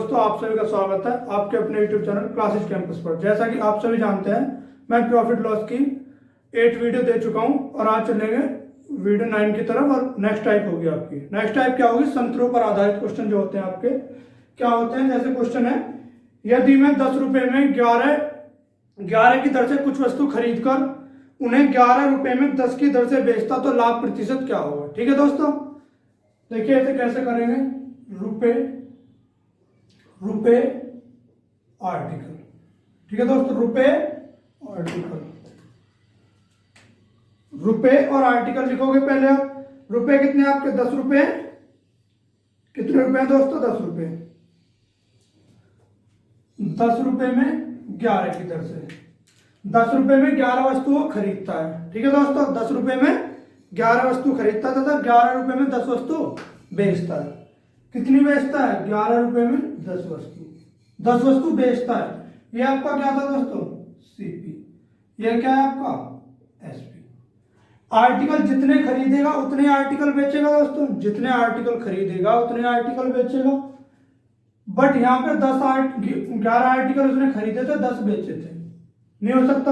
दोस्तों, आप सभी का स्वागत है आपके अपने YouTube चैनल क्लासेस कैंपस पर। जैसा कि आप सभी जानते हैं, मैं प्रॉफिट लॉस की 8 वीडियो दे चुका हूं और आज चलेंगे वीडियो 9 की तरफ। और नेक्स्ट टाइप होगी आपकी। नेक्स्ट टाइप क्या होगी? संतरों पर आधारित क्वेश्चन जो होते हैं आपके क्या होते हैं। जैसे क्वेश्चन है, यदि मैं 10 रुपए में 11 की दर से कुछ वस्तु खरीद कर उन्हें 11 रुपए में 10 की दर से बेचता तो लाभ प्रतिशत क्या होगा। ठीक है दोस्तों, देखिए ऐसे कैसे करेंगे। रुपए आर्टिकल, ठीक है दोस्तों, रुपए और आर्टिकल लिखोगे पहले आप। रुपए कितने आपके? 10 रुपए। कितने रुपए हैं दोस्तों? 10 रुपए। 10 रुपए में 11 की दर से 10 रुपए में 11 वस्तुओं खरीदता है। ठीक है दोस्तों, 10 रुपए में 11 वस्तु खरीदता है तथा 11 रुपए में 10 वस्तु बेचता है। कितनी बेचता है? 11 रुपए में 10 वस्तु बेचता है। ये आपका क्या था दोस्तों? सीपी। ये क्या है आपका? एसपी। आर्टिकल जितने खरीदेगा उतने आर्टिकल बेचेगा दोस्तों। जितने आर्टिकल खरीदेगा उतने आर्टिकल बेचेगा। बट यहां पे 11 आर्टिकल उसने खरीदे थे, 10 बेचे थे। नहीं हो सकता।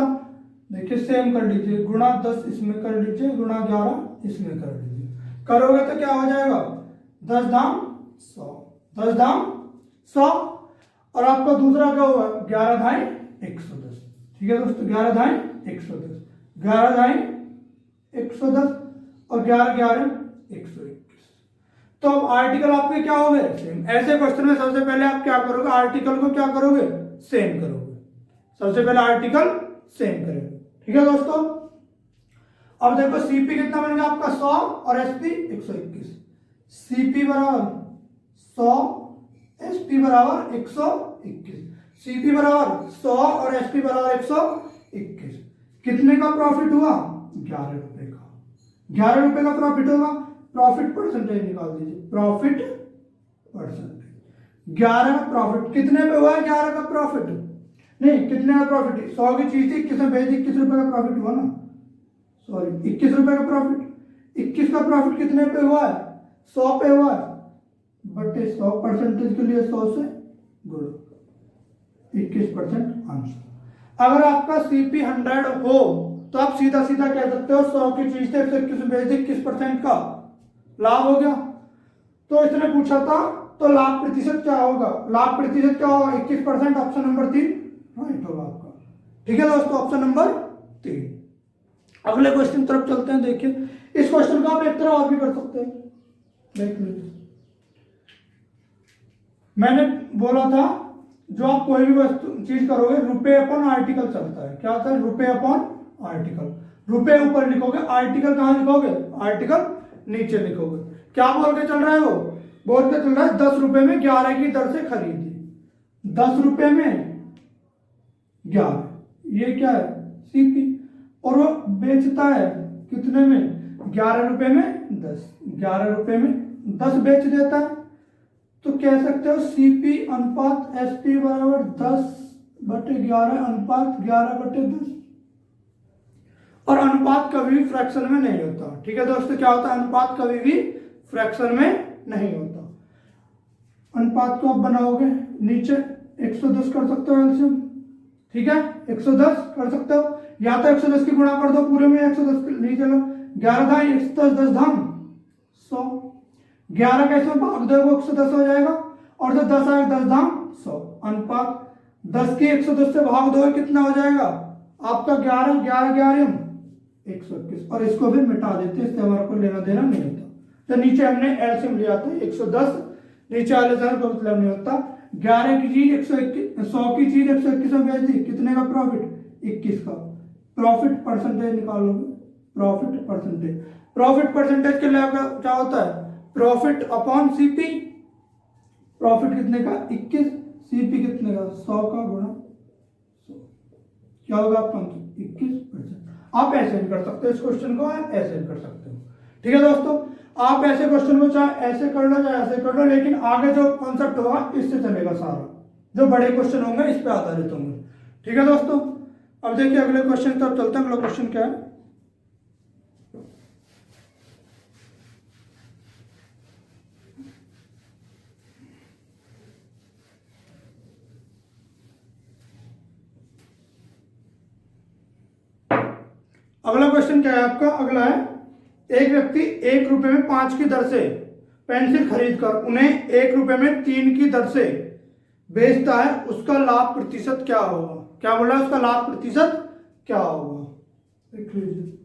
देखिए सेम कर लीजिए, गुणा 10 इसमें कर लीजिए, गुणा 11 इसमें कर लीजिए। करोगे तो क्या हो जाएगा? 10 दाम 100। 10 दाम 100। और आपका दूसरा क्या हुआ? 11 धाई 110। ठीक है दोस्तों, 11 धाई 110, 11 धाई 110 और 11 11 121। तो अब आर्टिकल आपके क्या हो गए? सेम। ऐसे क्वेश्चन में सबसे पहले आप क्या करोगे? आर्टिकल को क्या करोगे? सेम करोगे। सबसे पहले आर्टिकल सेम करेंगे। ठीक है दोस्तों, अब देखो सीपी कितना बन गया आपका? 100 और एसपी 121। सीपी बराबर 100, एसपी बराबर 121। सीपी बराबर 100 और एसपी बराबर 121। कितने का प्रॉफिट हुआ? 11 रुपए का। 11 रुपए का प्रॉफिट होगा। प्रॉफिट परसेंटेज निकाल दीजिए। प्रॉफिट परसेंटेज 11 का प्रॉफिट कितने पे हुआ है? 11 का प्रॉफिट नहीं, कितने का प्रॉफिट? 100 की चीज थी, 21 में बेच दी, 21 रुपए का प्रॉफिट हुआ ना। सॉरी, 21 रुपए का प्रॉफिट। 21 का प्रॉफिट कितने पे हुआ है? 100 पे हुआ है। बटे 100 परसेंटेज के लिए 100 से गुणो 21% आंसर। अगर आपका सीपी 100 हो तो आप सीधा सीधा कह सकते हो 100 की चीज थे, 121 बेच दी, 21% का लाभ हो गया। तो इसने पूछा था तो लाभ प्रतिशत क्या होगा? लाभ प्रतिशत क्या होगा? 21%। ऑप्शन नंबर 3 राइट होगा आपका। ठीक है दोस्तों, ऑप्शन नंबर 3। अगले क्वेश्चन तरफ चलते हैं। देखिए इस क्वेश्चन को आप एक तरह और भी कर सकते हैं। देख लीजिए, मैंने बोला था जो आप कोई भी वस्तु चीज करोगे, रुपए अपॉन आर्टिकल चलता है। क्या होता है? रुपए अपॉन आर्टिकल। रुपए ऊपर लिखोगे, आर्टिकल कहां लिखोगे? आर्टिकल नीचे लिखोगे। क्या बोल के चल रहा है वो? बोल के चल रहा है 10 रुपए में 11 की दर से खरीदी। 10 रुपए में 11, ये क्या है? सीपी। और वो बेचता है कितने में? 11 रुपए में 10। 11 रुपए में 10 बेच देता है। तो कह सकते हो सीपी अनुपात एसपी बराबर 10/11 अनुपात 11/10। और अनुपात कभी भी फ्रैक्शन में नहीं होता। ठीक है दोस्तों, क्या होता है? अनुपात कभी भी फ्रैक्शन में नहीं होता। अनुपात को आप बनाओगे, नीचे 110 कर सकते हो एलसीएम। ठीक है, 110 कर सकते हो, या तो 110 की गुणा कर दो पूरे में, 110 नीचे लो। 11 धाई 110, 10 धाम 100। 11 कैसे भाग दो? 110 हो जाएगा। और जो 10 आए 10 धाम 100। अनुपात 10 की 110 से भाग दो, कितना हो जाएगा आपका? 11 11 11 121। और इसको भी मिटा देते, इससे हमारे को लेना देना नहीं होता। तो नीचे हमने एलसीएम लिया था 110, नीचे वाले सर को मतलब नहीं होता। 11 की चीज 121, 100 की चीज 121 में बेच दी, कितने का प्रॉफिट? 21 का। प्रॉफिट परसेंटेज निकालोगे। प्रॉफिट परसेंटेज, प्रॉफिट परसेंटेज के लिए क्या होता है? Profit upon CP. प्रॉफिट कितने का? 21। सीपी कितने का? 100 का गुणा 100। क्या होगा आपका आंसर? 21%। आप ऐसे भी कर सकते हो इस क्वेश्चन को, आप ऐसे भी कर सकते हो। ठीक है दोस्तों, आप ऐसे क्वेश्चन को चाहे ऐसे कर लो चाहे ऐसे कर लो, लेकिन आगे जो कॉन्सेप्ट होगा इससे चलेगा सारा। जो बड़े क्वेश्चन होंगे इस पे आधारित होंगे। ठीक है दोस्तों, अब देखिए अगले क्वेश्चन तरफ चलते हैं। अगला क्वेश्चन क्या है? अगला क्वेश्चन क्या है आपका, अगला है, एक व्यक्ति 1 रुपए में 5 की दर से पेंसिल खरीद कर उन्हें 1 रुपए में 3 की दर से बेचता है, उसका लाभ प्रतिशत क्या होगा? क्या बोल रहा है, उसका लाभ प्रतिशत क्या होगा? देख लीजिए,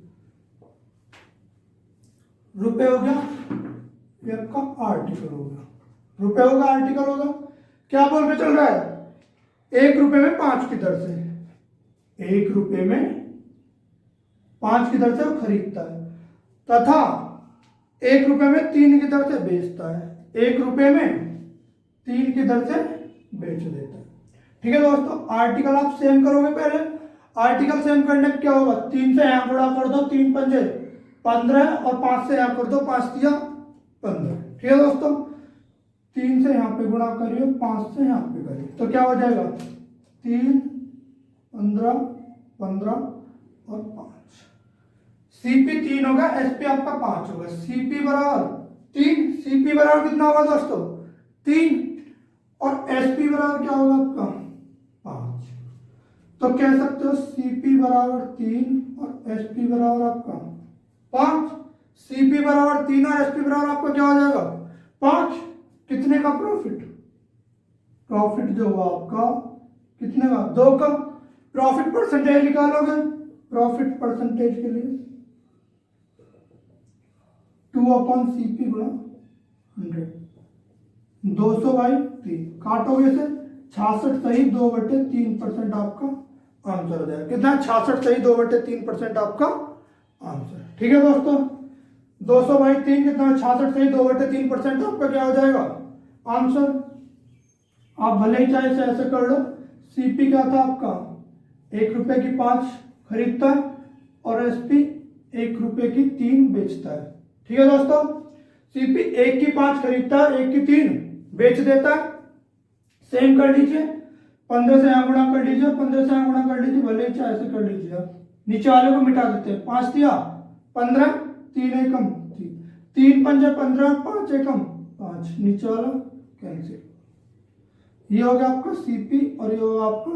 रुपए हो गया, ये आपका आर्टिकल होगा, रुपए होगा, आर्टिकल होगा। क्या बोल के चल रहा है, 1 रुपए में 5 की दर से, 1 रुपए में 5 की दर से वो खरीदता है तथा 1 रुपए में 3 की दर से बेचता है, 1 रुपए में 3 की दर से बेच देता है। ठीक है दोस्तों, आर्टिकल आप सेम करोगे पहले, आर्टिकल सेम करने पे क्या होगा, 3 से यहाँ गुणा कर दो, 3 पंजे 15 और 5 से यहाँ कर दो, 5 दिया 15। ठीक है दोस्तों, 3 से यहाँ पे गुणा करिए, 5 से यहाँ पे करिए, तो क्या हो जाएगा, 3 15 15 और 5, सीपी 3 होगा, एसपी आपका 5 होगा, सीपी बराबर 3, सीपी बराबर कितना होगा दोस्तों, 3, और एसपी बराबर क्या होगा आपका 5। तो कह सकते हो सीपी बराबर 3 और एसपी बराबर आपका 5, सीपी बराबर 3 और एसपी बराबर आपका क्या हो जाएगा 5। कितने का प्रॉफिट, प्रॉफिट जो हुआ आपका कितने का, 2 का। प्रॉफिट परसेंटेज निकालोगे, प्रॉफिट परसेंटेज के लिए 2/CP गुणा 100, 200/3, काटोगे से 66 सही 2/3% आपका आंसर हो जाएगा। कितना, 66 सही 2/3% आपका आंसर। ठीक है दोस्तों, 200/3 कितना, 66 सही 2/3% आपका क्या हो जाएगा आंसर। आप भले ही चाहे ऐसे कर लो, सीपी क्या था आपका, 1 रुपए की 5 खरीदता है और एसपी 1 रुपए की 3 बेचता है। ठीक है दोस्तों, सीपी 1 की 5 खरीदता है, 1 की 3 बेच देता है। सेम कर लीजिए, 15 से यहाँ गुणा कर लीजिए, 15 से यहाँ गुणा कर लीजिए, भले ही चाहे ऐसे कर लीजिए आप, नीचे वाले को मिटा देते हैं, 5 दिया 15, 3 एकम 3 पंजे 15, 5 एकम 5, नीचे वाला कैंसिल। ये हो गया आपका सीपी और ये होगा आपका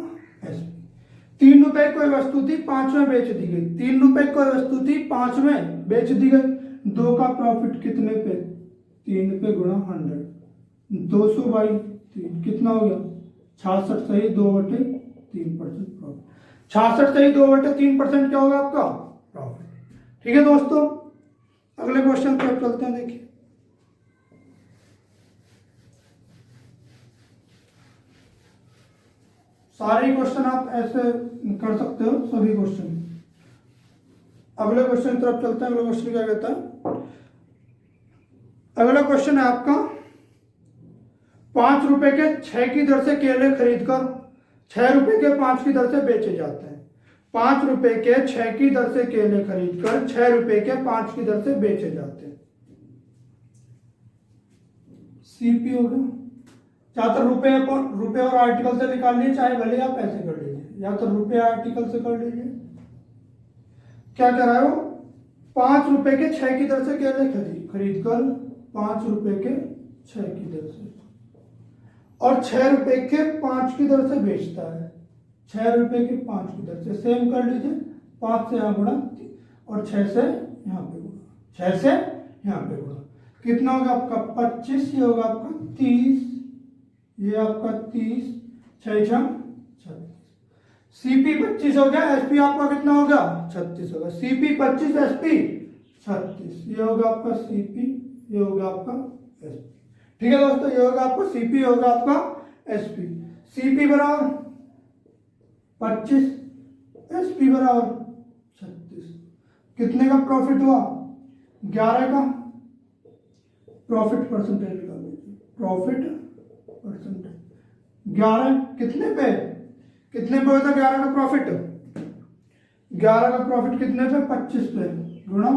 एसपी। 3 रुपए कोई वस्तु थी, 5 में बेच दी गई, 3 रुपए कोई वस्तु थी, 5 में बेच दी गई, 2 का प्रॉफिट कितने पे, 3 पे गुणा 100, 200/3 कितना हो गया, 66 सही 2/3% प्रॉफिट। 66 सही 2/3% क्या होगा आपका प्रॉफिट। ठीक है दोस्तों, अगले क्वेश्चन पे चलते हैं। देखिए, सारे क्वेश्चन आप ऐसे कर सकते हो, सभी क्वेश्चन। अगले क्वेश्चन की तरफ चलते हैं। अगला क्वेश्चन क्या कहता है, अगला क्वेश्चन है आपका, 5 रुपए के 6 की दर से केले खरीदकर 6 रुपए के 5 की दर से बेचे जाते हैं। 5 रुपए के 6 की दर से केले खरीदकर 6 रुपए के 5 की दर से बेचे जाते हैं। सीपी हो गया, या तो रुपए और आर्टिकल से निकाल लीजिए, चाहे भले आप ऐसे कर लीजिए, या तो रुपए आर्टिकल से कर लीजिए। क्या कर रहा है वो, 5 रुपए के 6 की दर से केले खरीद कर 5 रुपए के 6 की दर से और 6 रुपए के 5 की दर से बेचता है, 6 रुपए के 5 की दर से। सेम कर लीजिए, 5 से यहाँ गुणा और 6 से यहाँ पे गुणा, 6 से यहाँ पे गुणा, कितना होगा आपका 25, ये होगा आपका 30, ये आपका 30, 6 6 36, सीपी 25 हो गया, एसपी आपका कितना होगा 36 होगा, सीपी 25 एसपी 36, ये होगा आपका सीपी, ये होगा आपका एसपी। ठीक है दोस्तों, ये होगा आपका सीपी, होगा आपका एसपी। सीपी बराबर 25, एसपी बराबर 36, कितने का प्रॉफिट हुआ 11 का। प्रॉफिट परसेंटेज निकाल लीजिए, प्रॉफिट परसेंटेज 11 कितने पे होता है 11 का प्रॉफिट, 11 का प्रॉफिट कितने पे 25 पे गुणा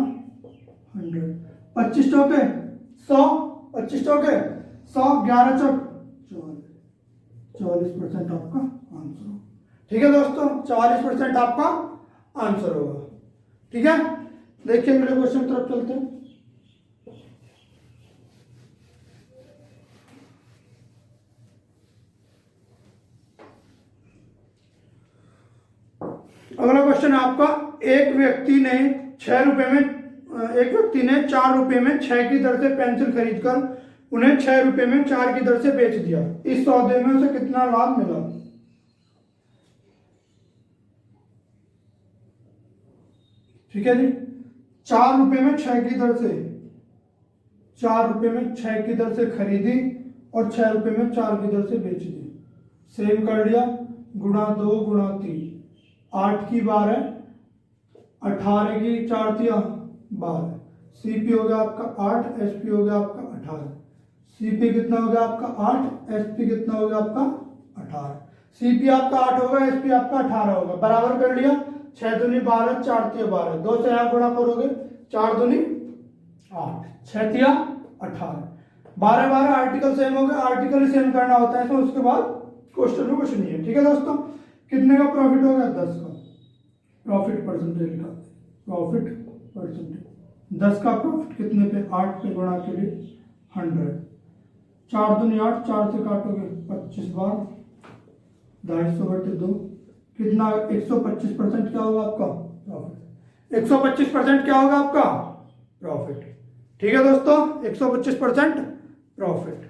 100, 25 चौके 100, 25 चौके 100, 11 चौक 44% आपका आंसर होगा। ठीक है दोस्तों, 44% आपका आंसर होगा। ठीक है, देखिए अगले क्वेश्चन की तरफ चलते हैं। अगला क्वेश्चन है आपका, एक व्यक्ति ने 6 रुपए में एक व्यक्ति ने 4 रुपए में 6 की दर से पेंसिल खरीदकर उन्हें 6 रुपए में 4 की दर से बेच दिया। इस सौदे में उसे कितना लाभ मिला? ठीक है जी, 4 रुपए में 6 की दर से 4 रुपए में 6 की दर से खरीदी और 6 रुपए में 4 की दर से बेच दी। सेम कर लिया, गुणा 2 गुणा 3, 8 की 12, 18 की 4 तिया 12, सीपी हो गया आपका 8, एसपी हो गया आपका 18। सीपी कितना हो गया आपका 8, एसपी कितना हो गया आपका 18। सीपी आपका 8 होगा, एसपी आपका 18 होगा। बराबर कर लिया, 6 दूनी 12, 4 तिया 12, 2 से आप गुणा करोगे, 4 दूनी 8, 6 तिया 18, 12 12 आर्टिकल सेम हो गया। आर्टिकल सेम करना होता है तो उसके बाद क्वेश्चन में कुछ नहीं है। ठीक है दोस्तों, कितने का प्रॉफिट हो गया? 10 का। प्रॉफिट परसेंटेज लिखा, प्रॉफिट परसेंटेज 10 का प्रॉफिट कितने पे? 8 पे गुणा के लिए 100, 4 दूनी 8, 4 से काटोगे 25 बार, 250/2 कितना? 125% क्या होगा आपका? प्रॉफिट। 125% क्या होगा आपका? प्रॉफिट। ठीक है दोस्तों, 125% प्रॉफिट।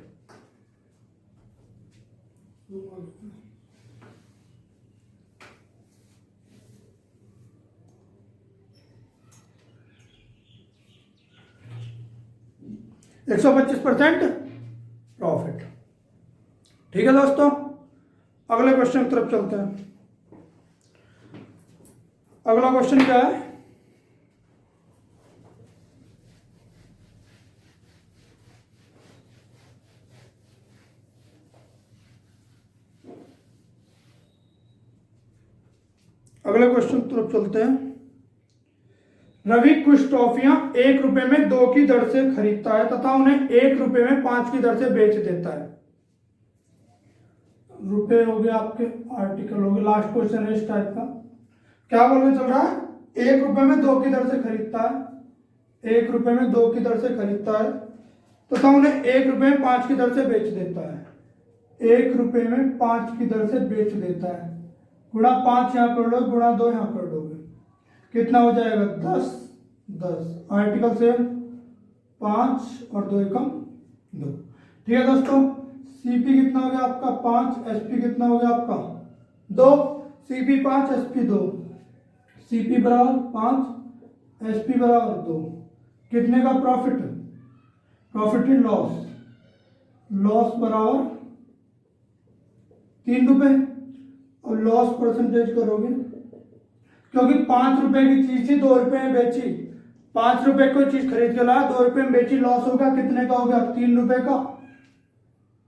एक 125% प्रॉफिट। ठीक है दोस्तों, अगले क्वेश्चन की तरफ चलते हैं। अगला क्वेश्चन क्या है? अगले क्वेश्चन की तरफ चलते हैं। रवि कुछ टॉफियां 1 रुपए में 2 की दर से खरीदता है तथा उन्हें 1 रुपए में 5 की दर से बेच देता है। रुपए हो गया आपके, आर्टिकल हो गया। लास्ट क्वेश्चन है इस टाइप का। क्या बोलने चल रहा है? 1 रुपए में 2 की दर से खरीदता है, 1 रुपए में 2 की दर से खरीदता है तथा उन्हें 1 रुपए में 5 की दर से बेच देता है। 1 रुपए में 5 की दर से बेच देता है। गुणा 5 यहां कर लो, गुणा 2 यहां कर दोगे, कितना हो जाएगा? 10 10। आर्टिकल से 5 और 2 एकम 2। ठीक है दोस्तों, सीपी कितना हो गया आपका? 5, एसपी कितना हो गया आपका? 2। सीपी 5, एसपी 2, सीपी बराबर 5, एसपी बराबर 2। कितने का profit? Profit in loss, loss बराबर 3 रुपए और लॉस परसेंटेज करोगे, क्योंकि 5 रुपए की चीज थी 2 रुपए में बेची। 5 रुपए कोई चीज खरीद के लाया, 2 रुपए में बेची, लॉस होगा। कितने का हो गया? 3 रुपए का।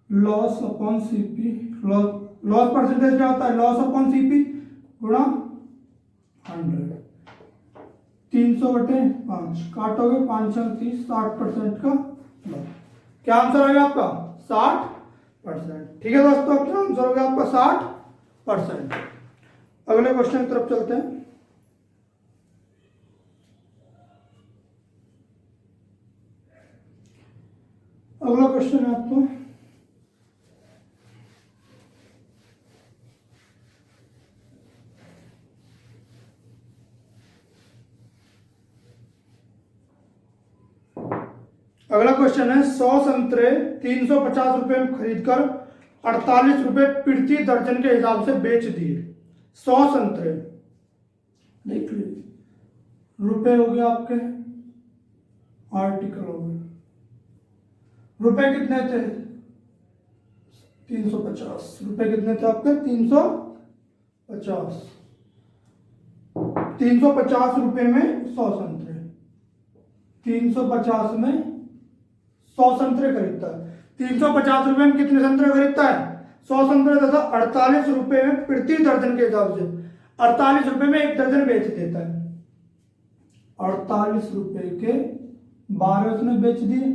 Loss upon CP, loss percentage क्या होता है? लॉस अपॉन सीपी गुणा 100, 300/5 काटोगे, 5 30, 60% का लॉस। क्या आंसर आ गया आपका? 60%। ठीक है दोस्तों, क्या आंसर हो गया आपका? 60%। अगले क्वेश्चन की तरफ चलते हैं। अगला क्वेश्चन है आपको, अगला क्वेश्चन है 100 संतरे 350 रुपए में खरीदकर 48 रुपए प्रति दर्जन के हिसाब से बेच दिए। 100 संतरे, देख लीजिए, रुपए हो गया आपके, आर्टिकल हो गया। रुपए कितने थे? 350। रुपए कितने थे आपके? 350। 350 रुपए में 100 संतरे, 350 में 100 संतरे खरीदता है। 350 रुपए में कितने संतरे खरीदता है? 100 संतरे तथा 48 रुपए में प्रति दर्जन के हिसाब से 48 रुपए में 1 दर्जन बेच देता है। 48 रुपए के 12 उसने बेच दिए,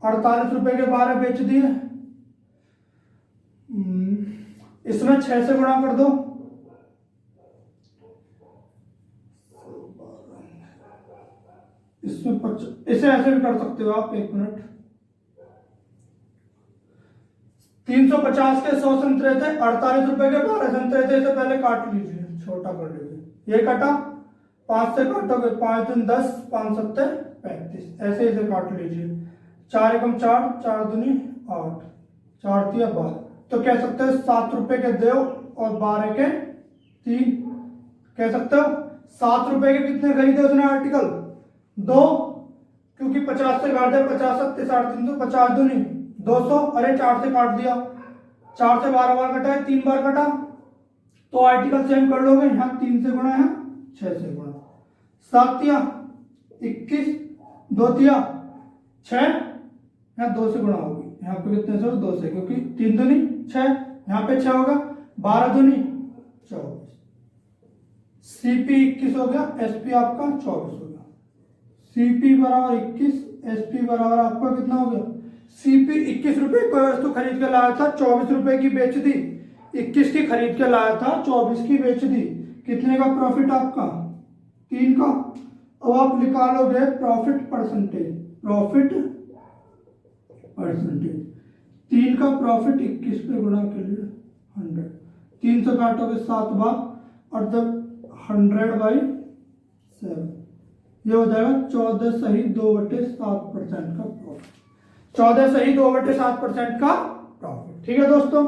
48 रुपए के 12 बेच दिए। इसमें 6 से गुणा कर दो, इसमें इसे ऐसे भी कर सकते हो आप, 1 मिनट। 350 के 100 संतरे थे, 48 रुपए के 12 संतरे थे। इसे पहले काट लीजिए, छोटा कर लीजिए। ये कटा, 5 से काटोगे 5 दूनी 10, 5 सत्ते 35, ऐसे ऐसे काट लीजिए। 4 एकम 4, 4 दूनी 8, 4 तिया 12। तो कह सकते हो 7 रुपए के 2 और 12 के 3। कह सकते हो 7 रुपए के कितने खरीदे उसने आर्टिकल? 2, क्योंकि 50 से काट दिया, 50 सत्ते 350, 50 दूनी 200। अरे 4 से काट दिया, 4 से 12 बार कटा है, 3 बार कटा, तो आर्टिकल सेम कर लोगे। यहाँ 3 से गुणा है, 6 से गुणा। 7 तिया 21, 2 तिया 6, यहाँ 2 से गुणा होगी। यहाँ पे कितने से? 2 से, क्योंकि 3 दूनी 6, यहाँ पे 6 होगा। 12 दूनी 24, सीपी 21 हो गया, एसपी आपका 24 हो गया। सीपी बराबर 21, एसपी बराबर आपका कितना हो गया? सीपी 21 रुपए कोई वस्तु खरीद के लाया था, 24 रुपए की बेच दी। 21 की खरीद के लाया था, 24 की बेच दी। कितने का प्रॉफिट आपका? 3 का। अब आप निकालोगे प्रॉफिट परसेंटेज। प्रॉफिट परसेंटेज 3 का प्रॉफिट 21 पे गुणा के लिए 100। 3 से काटोगे 7 बार और जब 100/7, ये हो जाएगा 14 सही 2/7% का प्रॉफिट। 14 सही 2/7% का प्रॉफिट। ठीक है दोस्तों,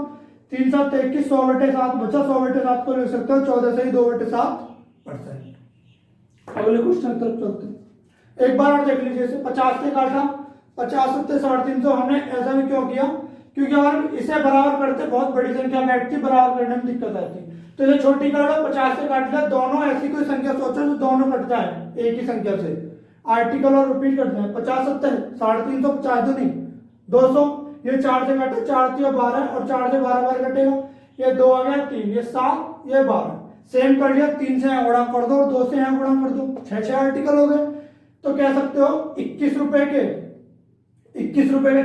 3 7 21, 100/7 बचा। 100/7 को लिख सकते हो 14 सही 2/7%। अगले क्वेश्चन की तरफ चलते हैं। एक बार और देख लीजिए, इसे 50 से काटा, 50 सत्ते 350। हमने ऐसा भी क्यों किया? क्योंकि अगर इसे बराबर करते बहुत बड़ी संख्या बैठती, बराबर करने में दिक्कत आती। तो ये छोटी कर लो, 50 से काट लिया। दोनों ऐसी कोई संख्या सोचो जो दोनों कट जाए एक ही संख्या से, आर्टिकल और रिपीट करते हैं। 50 सत्ते 350, 50 दूनी 200। ये 4 से काटे, 4 तिया 12 और 4 से 12 बार कटेगा। ये 2 आ गया, 3, ये 7, ये 12। सेम कर लिया, 3 से यहाँ गुणा कर दो और 2 से यहाँ गुणा कर दो, 6 आर्टिकल हो गए। तो कह सकते हो 21 रुपए के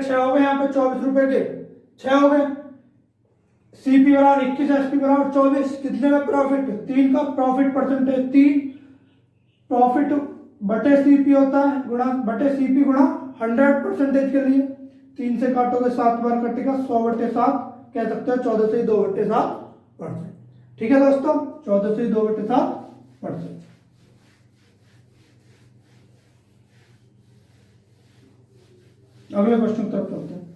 6 हो गए, यहाँ पे 24 रुपए के 6 हो गए। सीपी बराबर 21, एसपी बराबर 24। कितने का प्रॉफिट? 3 का। प्रॉफिट परसेंटेज 3, प्रॉफिट बटे सीपी होता है, गुणा बटे सीपी गुणा 100% के लिए। 3 से काटोगे 7 बार कटेगा, 100/7। कह सकते हो 14 से 2/7%। ठीक है दोस्तों, 14 से 2/7%। अगले क्वेश्चन की तरफ चलते हैं।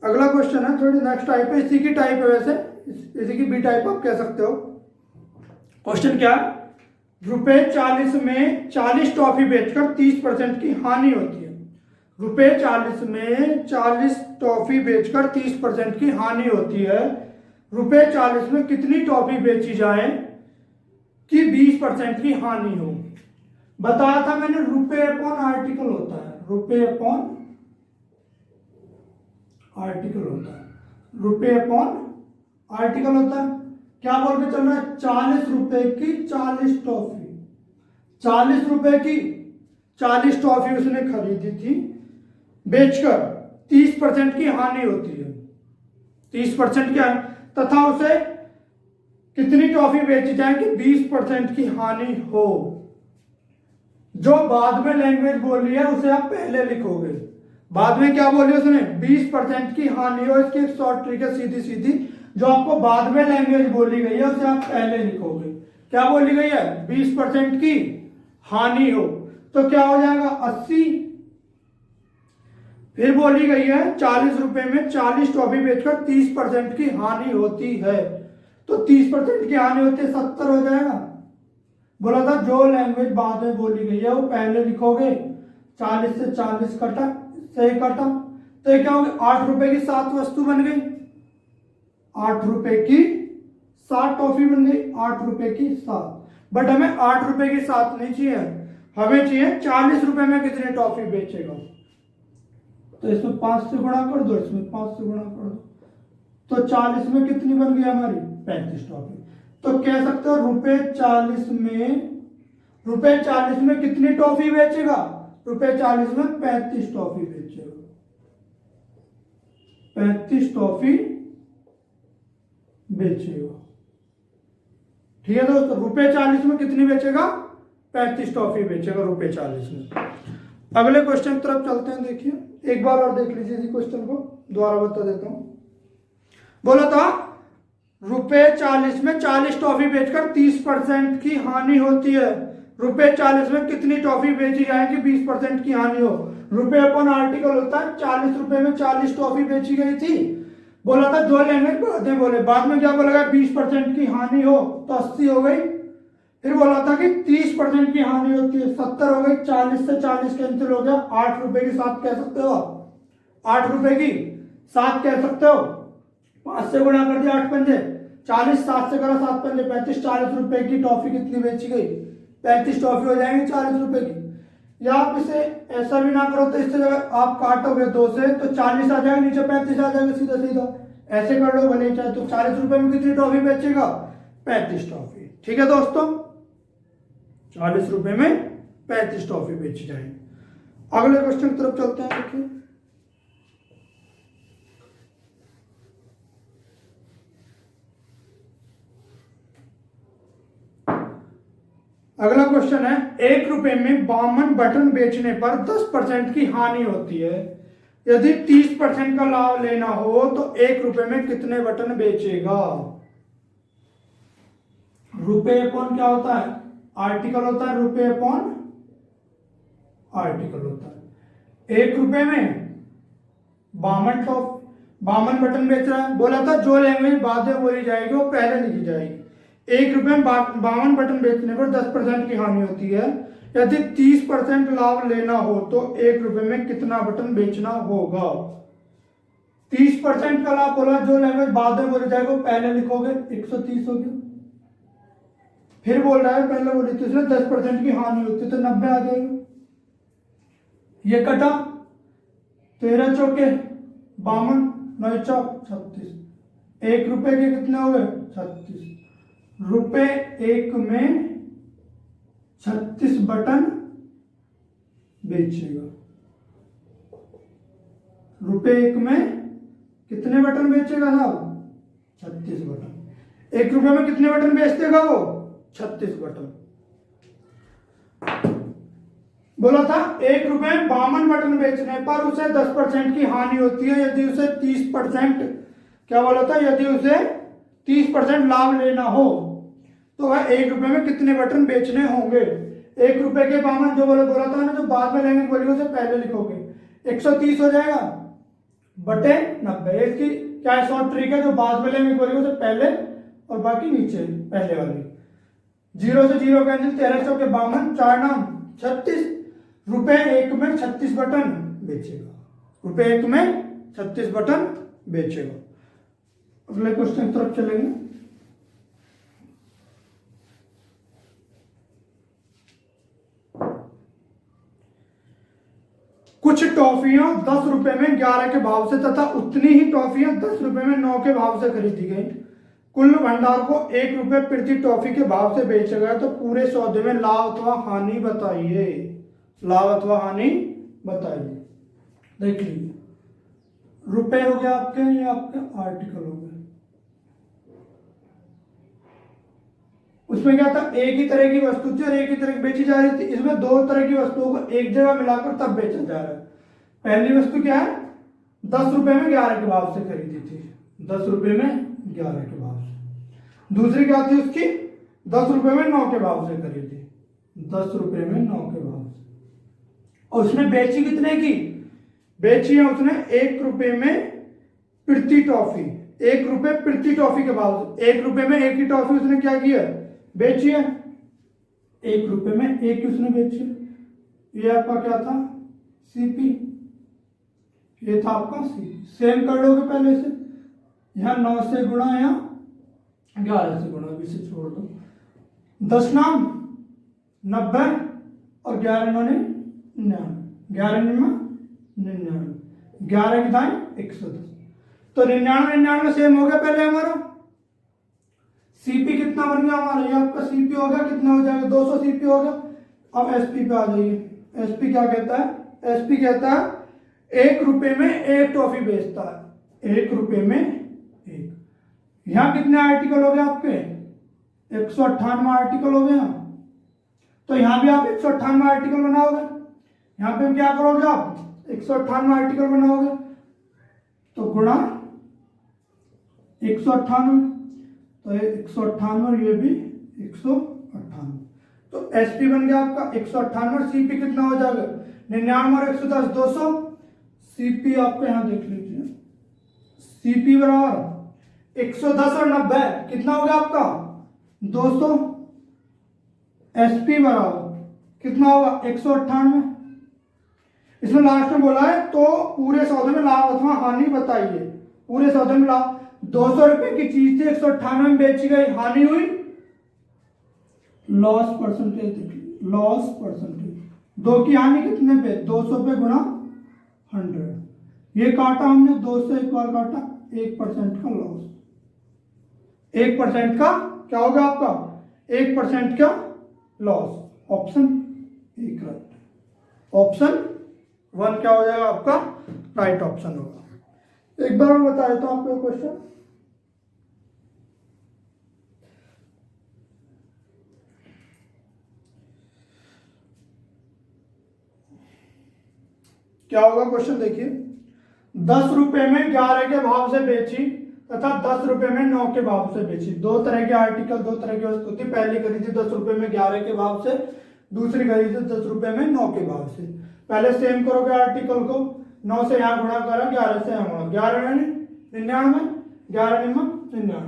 अगला क्वेश्चन है, थोड़ी नेक्स्ट टाइप है, इसी की टाइप है, वैसे इसी की बी टाइप आप कह सकते हो। क्वेश्चन क्या है? ₹40 में 40 टॉफी बेचकर 30% की हानि होती है। ₹40 में 40 टॉफी बेचकर 30% की हानि होती है। ₹40 में कितनी टॉफी बेची जाए कि 20% की हानि हो? बताया था मैंने, रुपए अपॉन आर्टिकल होता है। रुपए अपॉन आर्टिकल होता है। रुपए अपॉन आर्टिकल होता है। क्या बोल के चल रहा है? 40 रुपए की 40 टॉफी, 40 रुपए की 40 टॉफी उसने खरीदी थी, बेचकर 30% की हानि होती है। 30% क्या है? तथा उसे कितनी टॉफी बेची जाए कि 20% की हानि हो? जो बाद में लैंग्वेज बोली है उसे आप पहले लिखोगे। बाद में क्या बोली उसने? 20% की हानि हो। इसकी एक शॉर्ट ट्रिक है, सीधी सीधी। जो आपको बाद में लैंग्वेज बोली गई है उसे आप पहले लिखोगे। क्या बोली गई है? 20% की हानि हो, तो क्या हो जाएगा? 80। फिर बोली गई है 40 रुपए में 40 टॉफी बेचकर 30% की हानि होती है, तो 30% की हानि होती है 70 हो जाएगा। बोला था जो लैंग्वेज बाद में बोली गई है वो पहले लिखोगे। 40 से 40 कटा, सही कटा, तो ये क्या होगी? 8 रुपए की 7 वस्तु बन गई। 8 रुपए की 7 टॉफी बन गई। 8 रुपए की 7। बट हमें 8 रुपए की 7 नहीं चाहिए, हमें चाहिए 40 रुपए में कितनी टॉफी बेचेगा। तो इसमें 5 से गुणा कर दो, इसमें 5 से गुणा कर दो, तो 40 में कितनी बन गई हमारी? 35 टॉफी। तो कह सकते हो ₹40 में कितनी टॉफी बेचेगा? ₹40 में 35 टॉफी बेचेगा। 35 टॉफी बेचेगा। ठीक है दोस्तों, ₹40 में कितनी बेचेगा? 35 टॉफी बेचेगा ₹40 में। अगले क्वेश्चन की तरफ चलते हैं। देखिए एक बार और देख लीजिए इसी क्वेश्चन को, दोबारा बता देता हूं। बोला था ₹40 में 40 टॉफी बेचकर 30% की हानि होती है। ₹40 में कितनी टॉफी बेची जाएगी 20% की हानि हो? रुपए अपन आर्टिकल होता है, ₹40 में 40 टॉफी बेची गई थी, बोला था जो लेंगे बातें बोले, बाद में क्या बोला 20% की हानि हो तो 80 हो गई। फिर बोला था कि 30% की हानि होती है, 70 हो गई। 40 से 40 कैंसिल हो गया, ₹8 की 7 कह सकते हो आप, ₹8 की 7 कह सकते हो। 5 से गुणा कर दिया 8 पंजे 40, 7 से करा 7 पंजे 35, ₹40 की टॉफी कितनी बेची गई? 35 टॉफी हो जाएंगी ₹40 की। या आप इसे ऐसा भी ना करो तो इससे आप काटोगे 2 से तो 40 आ जाएगा, नीचे 35 आ जाएगा, सीधा सीधा ऐसे कर लो भले चाहे। तो ₹40 में कितनी टॉफी बेचेगा? 35 टॉफी। ठीक है दोस्तों, ₹40 में 35 टॉफी बेची जाएगी। अगले क्वेश्चन की तरफ चलते हैं। देखिए अगला क्वेश्चन है, ₹1 में 52 बटन बेचने पर 10% की हानि होती है। यदि 30% का लाभ लेना हो तो ₹1 में कितने बटन बेचेगा? रुपए अपॉन क्या होता है? आर्टिकल होता है, रुपए अपॉन आर्टिकल होता है। ₹1 में 52 बटन बेच रहा है, बोला था जो लैंग्वेज बाद में बोली जाएगी वो पहले लिखी जाएगी। ₹1 में 52 बटन बेचने पर 10% की हानि होती है। यदि 30% लाभ लेना हो तो ₹1 में कितना बटन बेचना होगा? 30% का लाभ बोला, जो लैंग्वेज बाद में बोली जाएगी वो पहले लिखोगे, 130 हो गया। फिर बोल रहा है पहले बोली थी 10% की हानि होती तो 90 आ जाएगा। ये कटा 13 चौके 52, 9 चौक 36, ₹1 के कितने हो गए? 36। ₹1 में 36 बटन बेचेगा। ₹1 में कितने बटन बेचेगा साहब? 36 बटन। ₹1 में कितने बटन बेच देगा वो? 36 बटन। बोला था ₹1 में 52 बटन बेचने पर उसे 10% की हानि होती है। यदि उसे 30% क्या बोला था? यदि उसे 30% लाभ लेना हो तो वह ₹1 में कितने बटन बेचने होंगे? ₹1 के 52 जो बोला था ना, जो बाद में लेंगे बोलेंगे उसे पहले लिखोगे, 130 हो जाएगा बटे 90। इसकी क्या शॉर्ट ट्रिक है, जो बाद में लेंगे बोलेंगे उसे पहले और बाकी नीचे पहले वाली। 0 से 0 कैंसिल, 13 चौके 52, 4 नाम 36। ₹1 में 36 बटन बेचेगा। ₹1 में 36 बटन बेचेगा। अगले क्वेश्चन की तरफ चलेंगे। कुछ टॉफियां ₹10 में 11 के भाव से तथा उतनी ही टॉफियां ₹10 में 9 के भाव से खरीदी गई। कुल भंडार को ₹1 प्रति टॉफी के भाव से बेचा गया, तो पूरे सौदे में लाभ अथवा हानि बताइए। लाभ अथवा हानि बताइए। देख लीजिए, रुपए हो गया आपके, ये आपके आर्टिकल हो गए। उसमें क्या था, एक ही तरह की वस्तु थी और एक ही तरह की बेची जा रही थी। इसमें 2 तरह की वस्तुओं को एक जगह मिलाकर तब बेचा जा रहा है। पहली वस्तु क्या है, ₹10 में 11 के भाव से खरीदी थी, ₹10 में 11 के भाव से। दूसरी क्या थी उसकी, ₹10 में 9 के भाव से खरीदी, ₹10 में 9 के भाव से। और उसने बेची कितने की? बेची है उसने ₹1 में प्रति टॉफी, ₹1 प्रति टॉफी के भाव से। ₹1 में एक ही टॉफी उसने क्या किया, बेची है। ₹1 में एक ही उसने बेची। ये आपका क्या था, सीपी, ये था आपका सीपी। सेम कर लोगे पहले से, यहां 9 से गुणा, यहां 11 से गुणा, इसे छोड़ दो। 10 नाम 90 और 11 नाने 99, 11 में 99, 11 की दाएं 110, तो 99 99 सेम हो गया पहले हमारा। सीपी कितना बन गया हमारा, ये आपका सीपी हो गया, कितना हो जाएगा 200 सीपी हो गया। अब एसपी पे आ जाइए। एसपी क्या कहता है, एसपी कहता है ₹1 में एक टॉफी बेचता है, ₹1 में एक। यहां कितने आर्टिकल हो गए आपके, 198 आर्टिकल हो गया। तो यहां भी आप 198 आर्टिकल बनाओगे, यहां पे क्या करोगे आप, 198 आर्टिकल बनाओगे, तो गुणा 198, तो ये 198 और ये भी 198। तो एसपी बन गया आपका 198 और सीपी कितना हो जाएगा 99 और 110 200। सीपी आपको यहां देख लीजिए, सीपी बराबर 110 और 90 कितना हो गया आपका 200। एसपी बराबर कितना होगा 198। इसमें लास्ट में बोला है तो पूरे सौदे में लाभ अथवा हानि बताइए। पूरे सौदे में लाभ 200 रुपए की चीज थी 198 में बेची गई, हानि हुई लॉस परसेंटेज, लॉस परसेंटेज। 2 की हानि कितने पे 200 पे गुणा 100। ये काटा हमने 2 से एक बार काटा 1% का लॉस। 1% का क्या होगा आपका 1% का लॉस। ऑप्शन एक राइट, ऑप्शन 1 क्या हो जाएगा आपका राइट ऑप्शन होगा। एक बार मैं बता देता हूं आपको क्वेश्चन। क्या होगा क्वेश्चन देखिए, 10 रुपए में 11 के भाव से बेची तथा 10 रुपए में 9 के भाव से बेची। दो तरह के आर्टिकल, दो तरह की वस्तु थी। पहली खरीदी 10 रुपए में 11 के भाव से, दूसरी खरीदी 10 रुपए में 9 के भाव से। पहले सेम करोगे आर्टिकल को, 9 से यहां गुणा करा, 11 से यहां गुणा, 11 99, 11 99।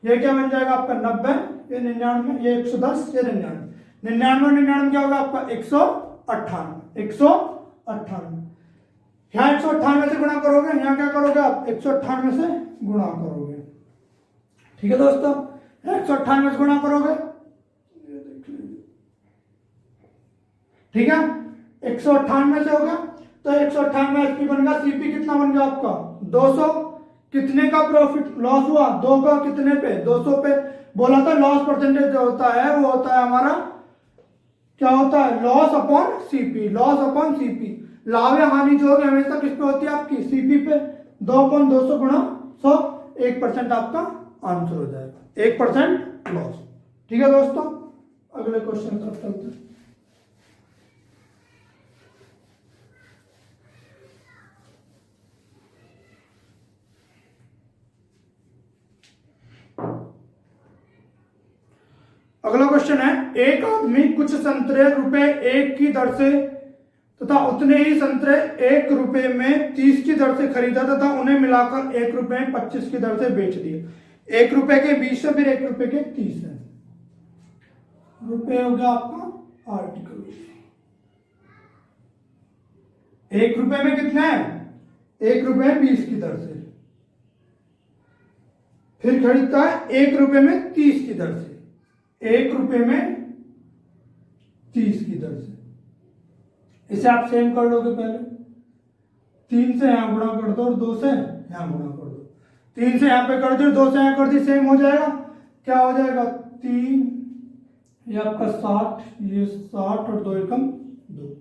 ये क्या बन जाएगा आपका 90, ये 99, ये 110, ये 99। 99 और 99 क्या होगा आपका 198, 198। यहाँ 198 से गुणा करोगे, यहाँ क्या करोगे आप 198 से गुणा करोगे। ठीक है दोस्तों, 198 से गुणा करोगे, ठीक है 198 से हो गया। तो 198 एसपी बन गया। सीपी कितना बन गया आपका 200। कितने का प्रॉफिट लॉस हुआ 2 का, कितने पे 200 पे। बोला था लॉस परसेंटेज जो होता है वो होता है हमारा क्या होता है loss upon CP, loss upon CP. लाभ या हानि जो होगी हमेशा किस पे होती है आपकी सीपी पे। 2/200 गुणा 100, 1% आपका आंसर हो जाएगा, 1% लॉस। ठीक है दोस्तों, अगले क्वेश्चन की तरफ चलते हैं। अगला क्वेश्चन है, एक आदमी कुछ संतरे ₹1 की दर से तथा उतने ही संतरे ₹1 में 30 की दर से खरीदा तथा उन्हें मिलाकर ₹1 में 25 की दर से बेच दिए। ₹1 के 20 है, फिर ₹1 के 30 है। रुपए हो गया आपका आर्टिकल। ₹1 में कितना है ₹1 20 की दर से, फिर खरीदता है ₹1 में 30 की दर से, ₹1 में 30 की दर से। इसे आप सेम कर लोगे, पहले 3 से यहां गुणा कर दो और 2 से यहां गुणा कर दो। 3 से यहां पे कर दो, 2 से यहां कर दी, सेम हो जाएगा। क्या हो जाएगा 3, ये आपका 60, ये 60 और 2 एकम 2।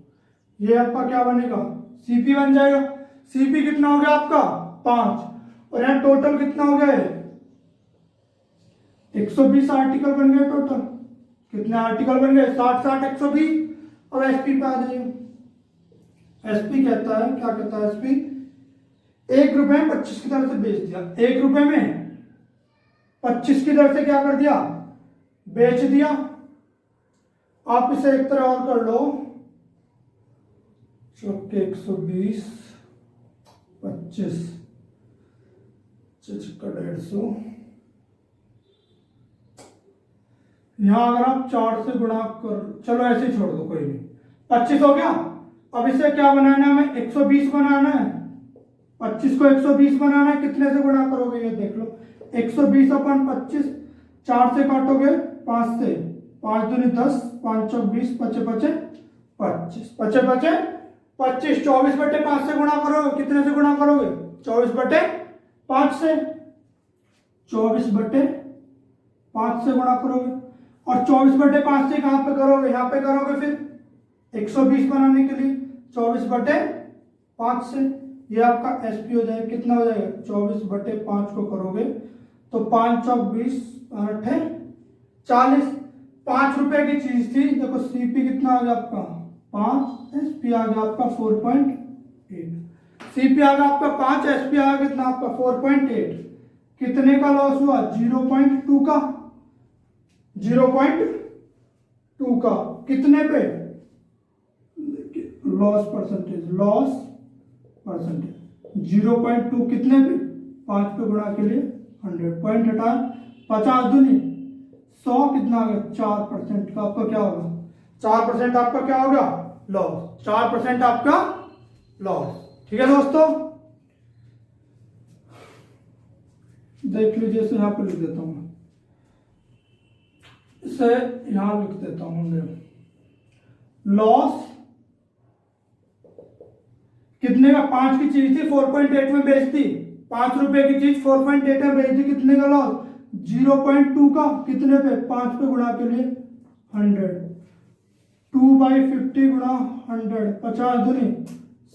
ये आपका क्या बनेगा सीपी बन जाएगा। सीपी कितना हो गया आपका 5, और यहां टोटल कितना हो गया 120 आर्टिकल बन गए टोटल। कितने आर्टिकल बन गए 60 60 120। अब एसपी पे आ जाइए। एसपी कहता है, क्या कहता है एसपी, ₹1 में 25 की दर से बेच दिया। ₹1 में 25 की दर से क्या कर दिया बेच दिया। आप इसे एक तरह और कर लो, 120 25 150। यहां अगर आप 4 से गुणा कर, चलो ऐसे ही छोड़ दो, कोई नहीं, 25 हो गया। अब इसे क्या बनाना है हमें 120 बनाना है। 25 को 120 बनाना है, कितने से गुणा करोगे ये देख लो। 120 अपन 25, 4 से काटोगे 5 से, 5 दूनी 10, 5 चौक 20, 5 5 25, 5 5 25, 24/5 से गुणा करोगे, कितने से गुणा करोगे 24/5 से, 24/5 से गुणा करोगे। और 24/5 से कहां पे करोगे, यहां पे करोगे। फिर 120 बनाने के लिए 24/5 से, ये आपका एसपी हो जाएगा। कितना हो जाएगा 24/5 को करोगे तो 5 चौक 20, 8 40। ₹5 की चीज थी, देखो सीपी कितना आ गया आपका 5, एसपी आ गया आपका 4.8। सीपी आ गया आपका 5, एसपी आ गया कितना आपका 4.8। कितने का लॉस हुआ? 0.2 का, 0.2 का, कितने पे? लॉस परसेंटेज, 0.2 कितने पे? 5 पे गुणा के लिए 100, पॉइंट हटाए, 50 दूनी 100, कितना आ गया? 4% का आपका क्या होगा? 4% आपका क्या होगा? लॉस, 4% आपका लॉस। ठीक है दोस्तों, देख लीजिए, इसे यहां पे लिख देता हूं, इसे यहां लिख देता हूं। लॉस कितने का? 5 की चीज थी, 4.8 में बेच दी, 5 रुपए की चीज 4.8 में बेच दी, कितने का लॉस? 0.2 का, कितने पे? 5 पे गुणा के लिए 100, 2/50 गुणा 100, 50 दूनी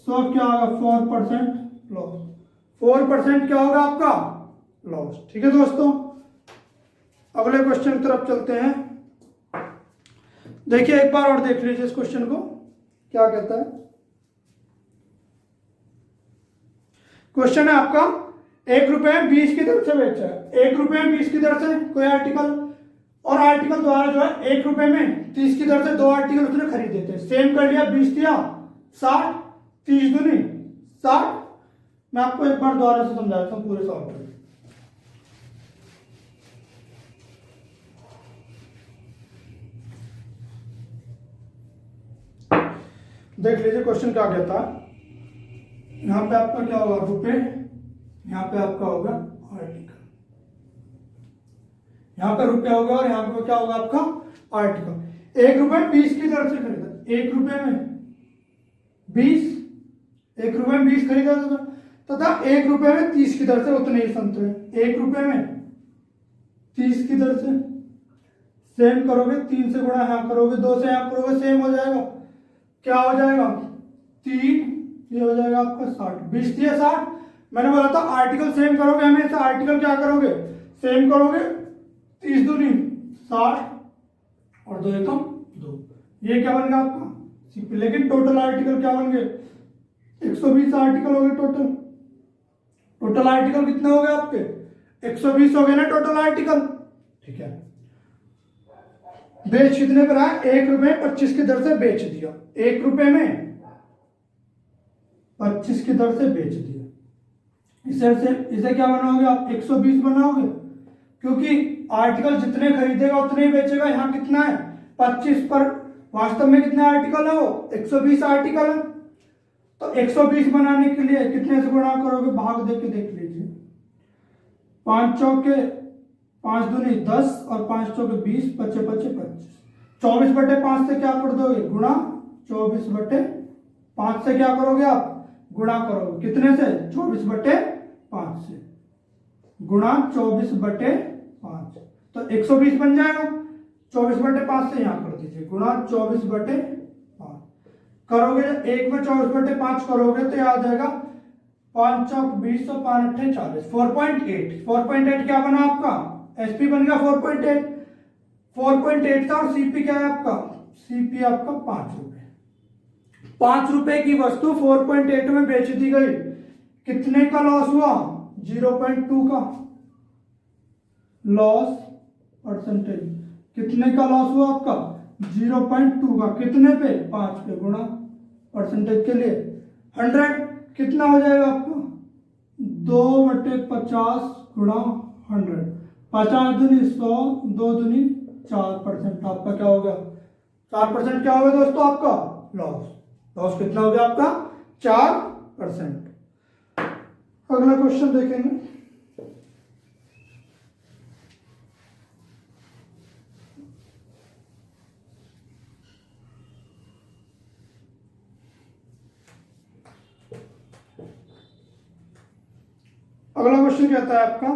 100, क्या होगा? 4% लॉस, 4% क्या होगा आपका? लॉस। ठीक है दोस्तों, अगले क्वेश्चन की तरफ चलते हैं। देखिए एक बार और देख लीजिए इस क्वेश्चन को, क्या कहता है। क्वेश्चन है आपका, 1 रुपए में 20 की दर से बेचा है, 1 रुपए में 20 की दर से कोई आर्टिकल, और आर्टिकल द्वारा जो है 1 रुपए में 30 की दर से 2 आर्टिकल उसने खरीदे थे। सेम कर लिया, 20 दिया, 60, 30 दूनी 60। मैं आपको एक बार दोबारा से समझाता हूं पूरे सॉल्व करके। देख लीजिए क्वेश्चन क्या कहता है। यहां पे आपका क्या होगा? रुपए, यहां पे आपका होगा आर्टिकल, यहां पे रुपया होगा और यहां पे क्या होगा आपका? आर्टिकल। 1 रुपए 20 की दर से खरीदा, 1 रुपए में 20, 1 रुपए में 20 खरीदा तथा 1 रुपए में 30 की दर से उतने ही संतरे, 1 रुपए में 30 की दर से। सेम करोगे, 3 से गुणा यहां करोगे, 2 से यहां करोगे, सेम हो जाएगा, क्या हो जाएगा? 3, ये हो जाएगा आपका 60, 20 दिया 60। मैंने बोला था आर्टिकल सेम करोगे, हमेशा आर्टिकल क्या करोगे? सेम करोगे, 30 दूनी 60 और 2 एकम 2, ये क्या बन गया आपका? सीपी। लेकिन टोटल आर्टिकल क्या बन गए? 120 आर्टिकल हो गए टोटल। टोटल आर्टिकल कितने हो गए आपके? 120 हो गए ना टोटल आर्टिकल। ठीक है, बेच कितने पर आया? 1 रुपए 25 की दर से बेच दिया, 1 रुपए में 25 की दर से बेच दिया। इसे क्या बनाओगे आप? 120 बनाओगे, क्योंकि आर्टिकल जितने खरीदेगा उतने ही बेचेगा। यहां कितना है? 25 पर, वास्तव में कितने आर्टिकल है? वो 120 आर्टिकल है। तो 120 बनाने के लिए कितने से गुणा करोगे? भाग दे के देख लीजिए, 5 चौके 5 दूनी 10 और 5 चौके 20, 25 25 25, 24/5 से क्या कर दोगे? गुणा, 24/5 से क्या करोगे आप? गुणा करोगे, कितने से? 24/5 से, गुणा 24/5, तो 120 बन जाएगा। 24/5 से यहां कर दीजिए, गुणा 24/5 करोगे, एक में 24/5 करोगे तो आ जाएगा 5 चौक 20 और 5 अट्ठे 40, 4.8। 4.8 क्या बना आपका? एसपी बन गया 4.8, 4.8 था। और सीपी क्या है आपका? सीपी आपका 5 रुपए। 5 रुपए की वस्तु 4.8 में बेच दी गई, कितने का लॉस हुआ? 0.2 का लॉस परसेंटेज। कितने का लॉस हुआ आपका? 0.2 का, कितने पे? 5 पे, गुणा परसेंटेज के लिए 100, कितना हो जाएगा आपका? 2/50 गुणा 100, 50 दूनी 100, 2 दूनी 4%, आपका क्या होगा? 4% क्या होगा दोस्तों आपका? लॉस। लॉस कितना हो गया आपका? 4%। अगला क्वेश्चन देखेंगे। अगला क्वेश्चन कहता है आपका,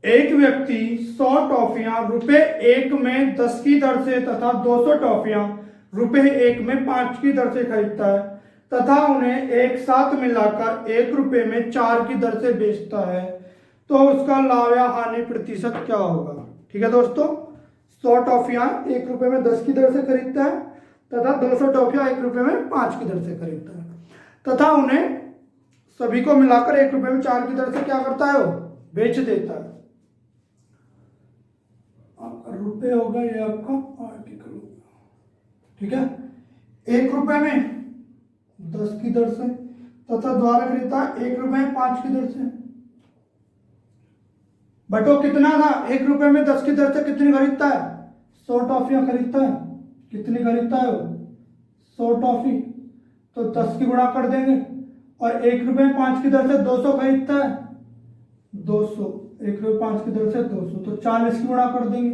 एक व्यक्ति 100 टॉफियां रुपए 1 में 10 की दर से तथा 200 टॉफियां रुपए 1 में 5 की दर से खरीदता है तथा उन्हें एक साथ मिलाकर 1 रुपए में 4 की दर से बेचता है, तो उसका लाभ या हानि प्रतिशत क्या होगा? ठीक है दोस्तों, 100 टॉफियां 1 रुपए में 10 की दर से खरीदता है तथा 200 टॉफियां 1 रुपए में 5 की दर से खरीदता है तथा उन्हें सभी को मिलाकर 1 रुपए में 4 की दर से क्या करता है? वो बेच देता है। रुपए होगा ये आपका आर्टिकल होगा, ठीक है। 1 रुपए में 10 की दर से तथा द्वारा खरीदता है 1 रुपए में 5 की दर से। बट वो कितना था, 1 रुपए में 10 की दर से कितनी खरीदता है, 100 टॉफियां खरीदता है। कितनी खरीदता है वो, 100 टॉफी। तो 10 की गुणा कर देंगे, और 1 रुपए में 5 की दर से 200 खरीदता है, 200, 1 रुपए 5 की दर से 200, तो 40 की गुणा कर देंगे।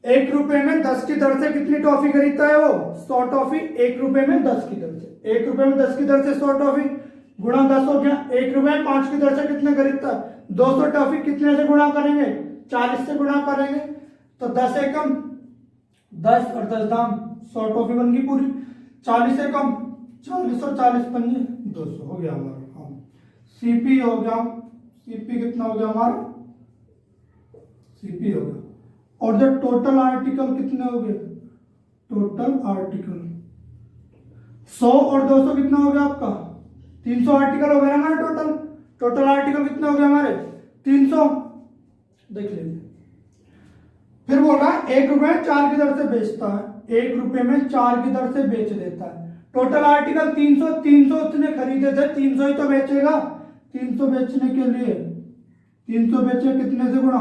1 रुपए में 10 की दर से कितनी टॉफी खरीदता है वो, 100 टॉफी। 1 रुपए में 10 की दर से, 1 रुपए में 10 की दर से 100 टॉफी गुणा 10 हो गया। 1 रुपए में 5 की दर से कितने खरीदता है, 200 टॉफी। कितने से गुणा करेंगे, 40 से गुणा करेंगे। तो 10 एकम 10 और 10 दाम 100 टॉफी बन गई पूरी। 40 एकम 40 और 40 पंजे 200 हो गया हमारा। हाँ, सीपी हो गया। सीपी कितना हो गया हमारा, सीपी हो गया। और जो टोटल आर्टिकल कितने हो गए, टोटल आर्टिकल 100 और 200 कितना हो गया आपका, 300 आर्टिकल हो गया हमारे टोटल। टोटल आर्टिकल कितने हो गए हमारे, 300। देख लीजिए। फिर बोल रहा है 1 रुपए में 4 की दर से बेचता है, 1 रुपए में 4 की दर से बेच देता है। टोटल आर्टिकल 300, 300 उसने खरीदे थे, 300 ही तो बेचेगा। 300 बेचने के लिए 300 बेचे कितने से गुणा,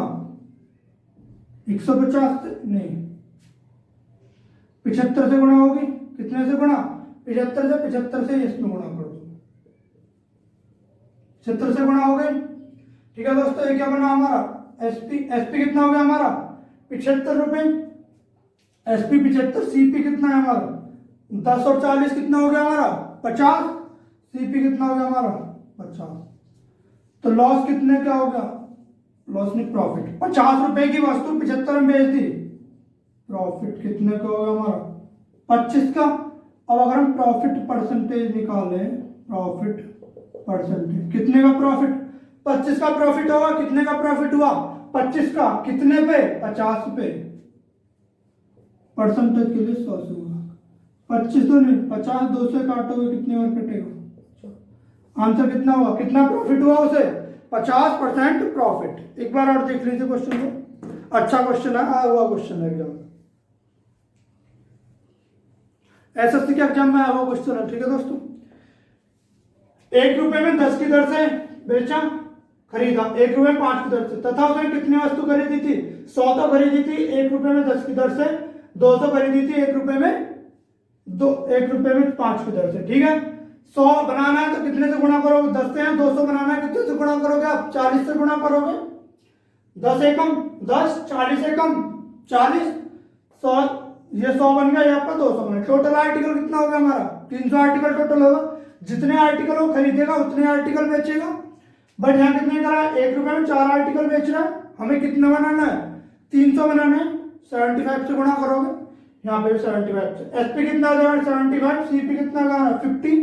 150 से नहीं, 75 से गुणा होगी। कितने से गुणा, 75 से। 75 से इसमें गुणा कर दो, 75 से गुणा हो गई। ठीक है दोस्तों, ये क्या बना हमारा, एसपी। एसपी कितना हो गया हमारा, 75 रुपए। एसपी 75। सीपी कितना है हमारा, 10 और 40 कितना हो गया हमारा, 50। सीपी कितना हो गया हमारा, 50। तो लॉस कितने का हो गया, लॉस नहीं प्रॉफिट। 50 रुपए की वस्तु 75 में बेच दी, प्रॉफिट कितने का होगा हमारा, 25 का। अब अगर हम प्रॉफिट परसेंटेज निकालें, प्रॉफिट परसेंटेज कितने का प्रॉफिट, 25 का प्रॉफिट होगा। कितने का प्रॉफिट हुआ, 25 का। कितने पे, 50 पे। परसेंटेज के लिए 100 से होगा, 25 तो नहीं, 50 2 से काटोगे कितने और कटेगा, आंसर कितना हुआ, कितना प्रॉफिट हुआ उसे, 50% प्रॉफिट। एक बार और देख लीजिए क्वेश्चन को, अच्छा क्वेश्चन है, आया हुआ क्वेश्चन है एग्जाम में, एसएससी के एग्जाम में आया हुआ क्वेश्चन है। ठीक है दोस्तों, 1 रुपए में 10 की दर से बेचा, खरीदा 1 रुपए में 5 की दर से, तथा उसने कितनी वस्तु खरीदी थी, 100 तो खरीदी थी 1 रुपए में 10 की दर से, 200 खरीदी थी 1 रुपए में 1 रुपए में 5 की दर से। ठीक है, 100 बनाना है तो कितने से गुणा करोगे, 10 से। 200 बनाना है कितने से गुणा करोगे आप, 40 से गुणा करोगे। 10 एकम 10, 40 एकम 40, 100, ये 100 बन गया, ये आपका 200 बन गया। टोटल आर्टिकल कितना हो गया हमारा, 300 आर्टिकल टोटल होगा। जितने आर्टिकल वो खरीदेगा उतने आर्टिकल बेचेगा। बट यहाँ कितने करा, 1 रुपए में 4 आर्टिकल बेच रहा है, हमें कितना बनाना है, 300 बनाना है। 75 से गुणा करोगे, यहाँ पे 75 से। एसपी कितना हो जाएगा, 75। सीपी कितना का, 50।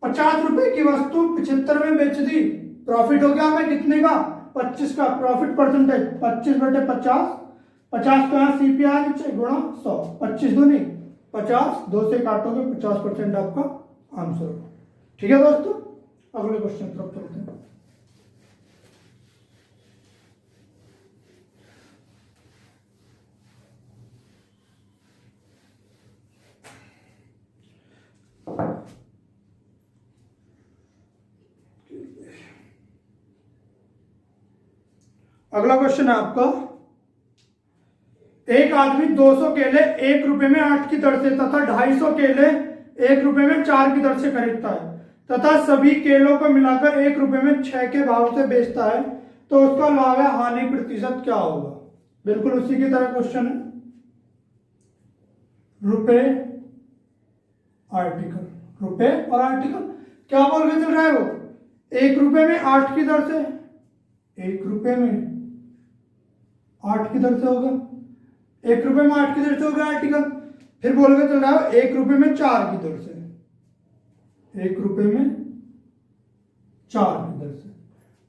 50 रुपए की वस्तु 75 में बेच दी, प्रॉफिट हो गया हमें कितने का, 25 का। प्रॉफिट परसेंटेज 25/50, 50 का सीपी आ नीचे गुणा 100, 25 दो नहीं 50, 2 से काटोगे 50% आपका आंसर। ठीक है दोस्तों, अगले क्वेश्चन की तरफ चलते हैं। अगला क्वेश्चन है आपका, एक आदमी 200 केले 1 रुपए में 8 की दर से तथा 250 केले 1 रुपए में 4 की दर से खरीदता है तथा सभी केलों को मिलाकर 1 रुपए में 6 के भाव से बेचता है, तो उसका लाभ या हानि प्रतिशत क्या होगा। बिल्कुल उसी की तरह क्वेश्चन है, रुपए आर्टिकल, रुपए और आर्टिकल क्या बोल के चल रहा है वो, 1 रुपए में 8 की दर से, 1 रुपए में 8 की दर से होगा, 1 रुपए में 8 की दर से हो गया आर्टिकल। फिर बोल के चल रहा है 1 रुपए में 4 की दर से, 1 रुपए में 4 की दर से।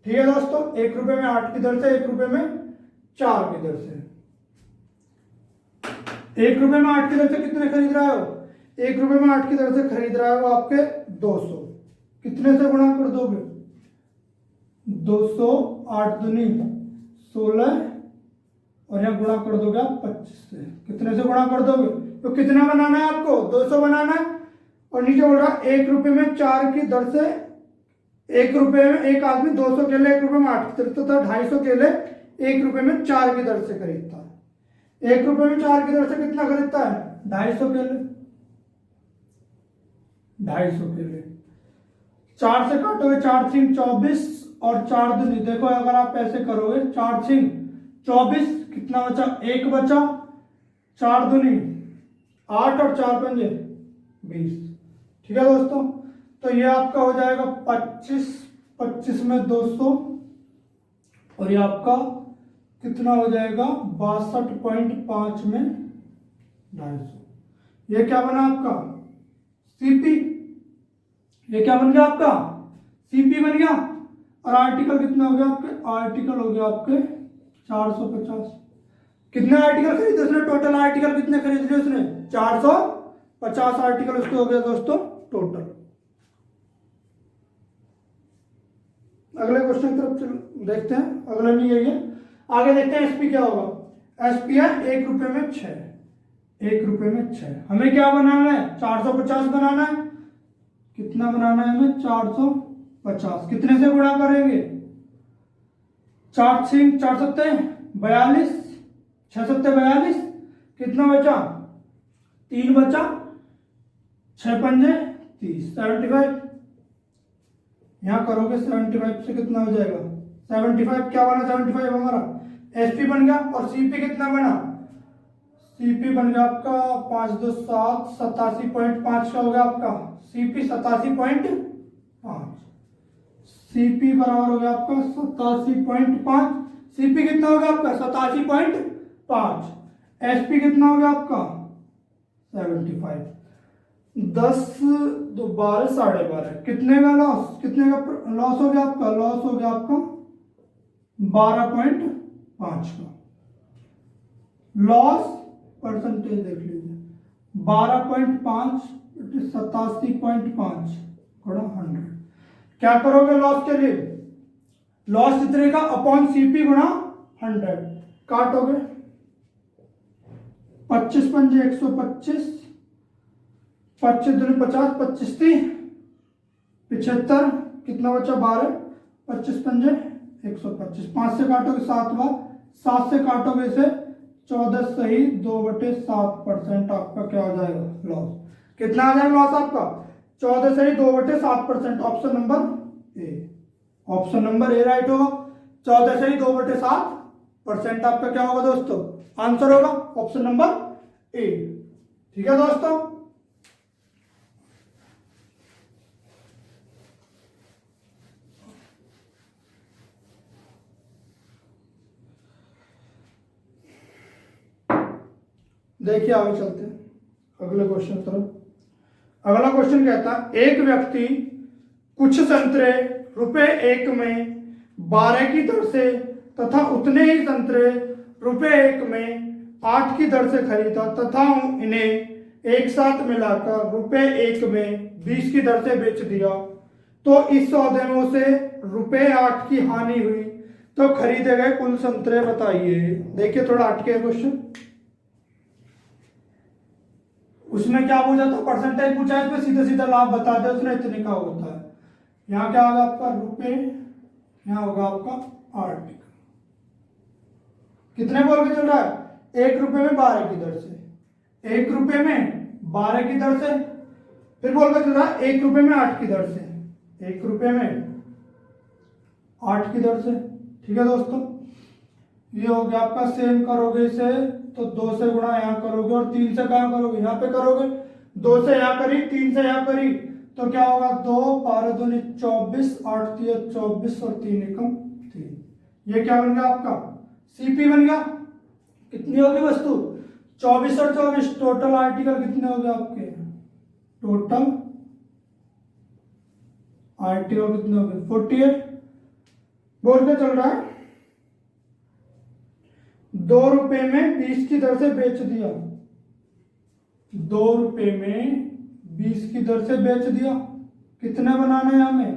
ठीक है दोस्तों, 1 रुपए में 8 की दर से, 1 रुपए में 4 की दर से। 1 रुपए में 8 की दर से कितने खरीद रहा है वो, 1 रुपए में 8 की दर से खरीद रहा है वो आपके 200। कितने से गुणा कर दोगे, 200, 8 दूनी 16 और यहाँ गुणा कर दोगे आप 25 से। कितने से गुणा कर दोगे? तो कितना बनाना है आपको? 200 बनाना है। और नीचे बोल रहा 1 रुपये में 4 की दर से 1 रुपये में एक आदमी 200 केले 1 रुपये में 8 खरीदता था, 250 केले 1 रुपये में 4 की दर से खरीदता है। 1 रुपये में 4 की दर से कितना खरीदता है? 250 केले। 250 केले 4 से काटोगे, 4 सिंह 24 और 4 दूनी, देखो अगर आप ऐसे करोगे 4 सिंह 24, कितना बचा? 1 बचा, 4 दूनी 8 और 4 पंजे 20। ठीक है दोस्तों, तो ये आपका हो जाएगा 25, 25 में 200 और ये आपका कितना हो जाएगा? 62.5 में 250। ये क्या बना आपका? सीपी। ये क्या बन गया आपका? सीपी बन गया। और आर्टिकल कितना हो गया आपके? आर्टिकल हो गया आपके 450। कितने आर्टिकल खरीदे उसने? टोटल आर्टिकल कितने खरीद लिए उसने? 450 आर्टिकल उसके हो गया दोस्तों टोटल। अगले क्वेश्चन की तरफ चलो देखते हैं। अगला नहीं यही है, आगे देखते हैं एसपी क्या होगा। एसपी है 1 रुपये में 6। 1 रुपये में 6 हमें क्या बनाना है? 450 बनाना है। कितना बनाना है हमें? 450। कितने से गुणा करेंगे? 4 सिंह 4 सत्ते 42, 6 सत्ते 42, कितना बचा? 3 बचा, 6 पंजे 30, 75। यहां करोगे 75 से कितना हो जाएगा? 75 क्या बना? 75 हमारा एसपी बन गया। और सीपी कितना बना? सीपी बन गया आपका 5 2 7, 87.5 का हो गया आपका सीपी 87.5। सीपी बराबर हो गया आपका 87.5। सीपी कितना हो गया आपका? 87.5। एसपी कितना हो गया आपका? 75। 10 2 12 12.5। कितने का लॉस? कितने का लॉस हो गया आपका? लॉस हो गया आपका 12.5 का। लॉस परसेंटेज देख लीजिए, 12.5 87.5 गुणा 100। क्या करोगे लॉस के लिए? लॉस कितने का? अपॉन सीपी गुणा 100। काटोगे 25 पंजे 125, 25 दूनी 50, 25 30 75, कितना बचा? 12, 25 पंजे 125। 5 से काटोगे 7 बार, 7 से काटोगे इसे 14 सही 2/7% आपका क्या हो जाएगा? लॉस। कितना आ जाएगा लॉस आपका? 14 सही 2/7%। Option number A. Option number A right होगा। 14 सही 2/7% आपका क्या होगा दोस्तों? आंसर होगा ऑप्शन नंबर ए। ठीक है दोस्तों, देखिए आगे चलते हैं अगले क्वेश्चन तरफ। अगला क्वेश्चन कहता है एक व्यक्ति कुछ संतरे ₹1 में 12 की दर से तथा उतने ही संतरे ₹1 में 8 की दर से खरीदा तथा इन्हें एक साथ मिलाकर ₹1 में 20 की दर से बेच दिया, तो इस सौदे में उसे ₹8 की हानि हुई, तो खरीदे गए कुल संतरे बताइए। देखिए थोड़ा हटके क्वेश्चन, उसमें क्या पूछा था? परसेंटेज पूछा है, इसमें सीधा सीधा लाभ बता दे उसने इतने का होता है। यहाँ क्या होगा आपका? रुपए, यहाँ होगा आपका आर्टिकल। कितने बोल के चल रहा है? 1 रुपये में 12 की दर से, 1 रुपये में 12 की दर से, फिर बोल के चल रहा है 1 रुपये में 8 की दर से, 1 रुपये में 8 की दर से। ठीक है दोस्तों, ये हो गया आपका। सेम करोगे इसे तो 2 से गुणा यहाँ करोगे और 3 से कहाँ करोगे? यहाँ पे करोगे। 2 से यहाँ करी, 3 से यहाँ करी, तो क्या होगा? 2 12 दूनी 24, 8 3 24 और 3 एकम 3। ये क्या बन गया आपका? सीपी बन गया। कितनी होगी वस्तु? 24 और 24। टोटल आर्टिकल कितने हो गए आपके? टोटल आर्टिकल कितने हो गए? 48। बोल के चल रहा है 2 रुपये में 20 की दर से बेच दिया, 2 रुपये में 20 की दर से बेच दिया। कितने बनाना है हमें?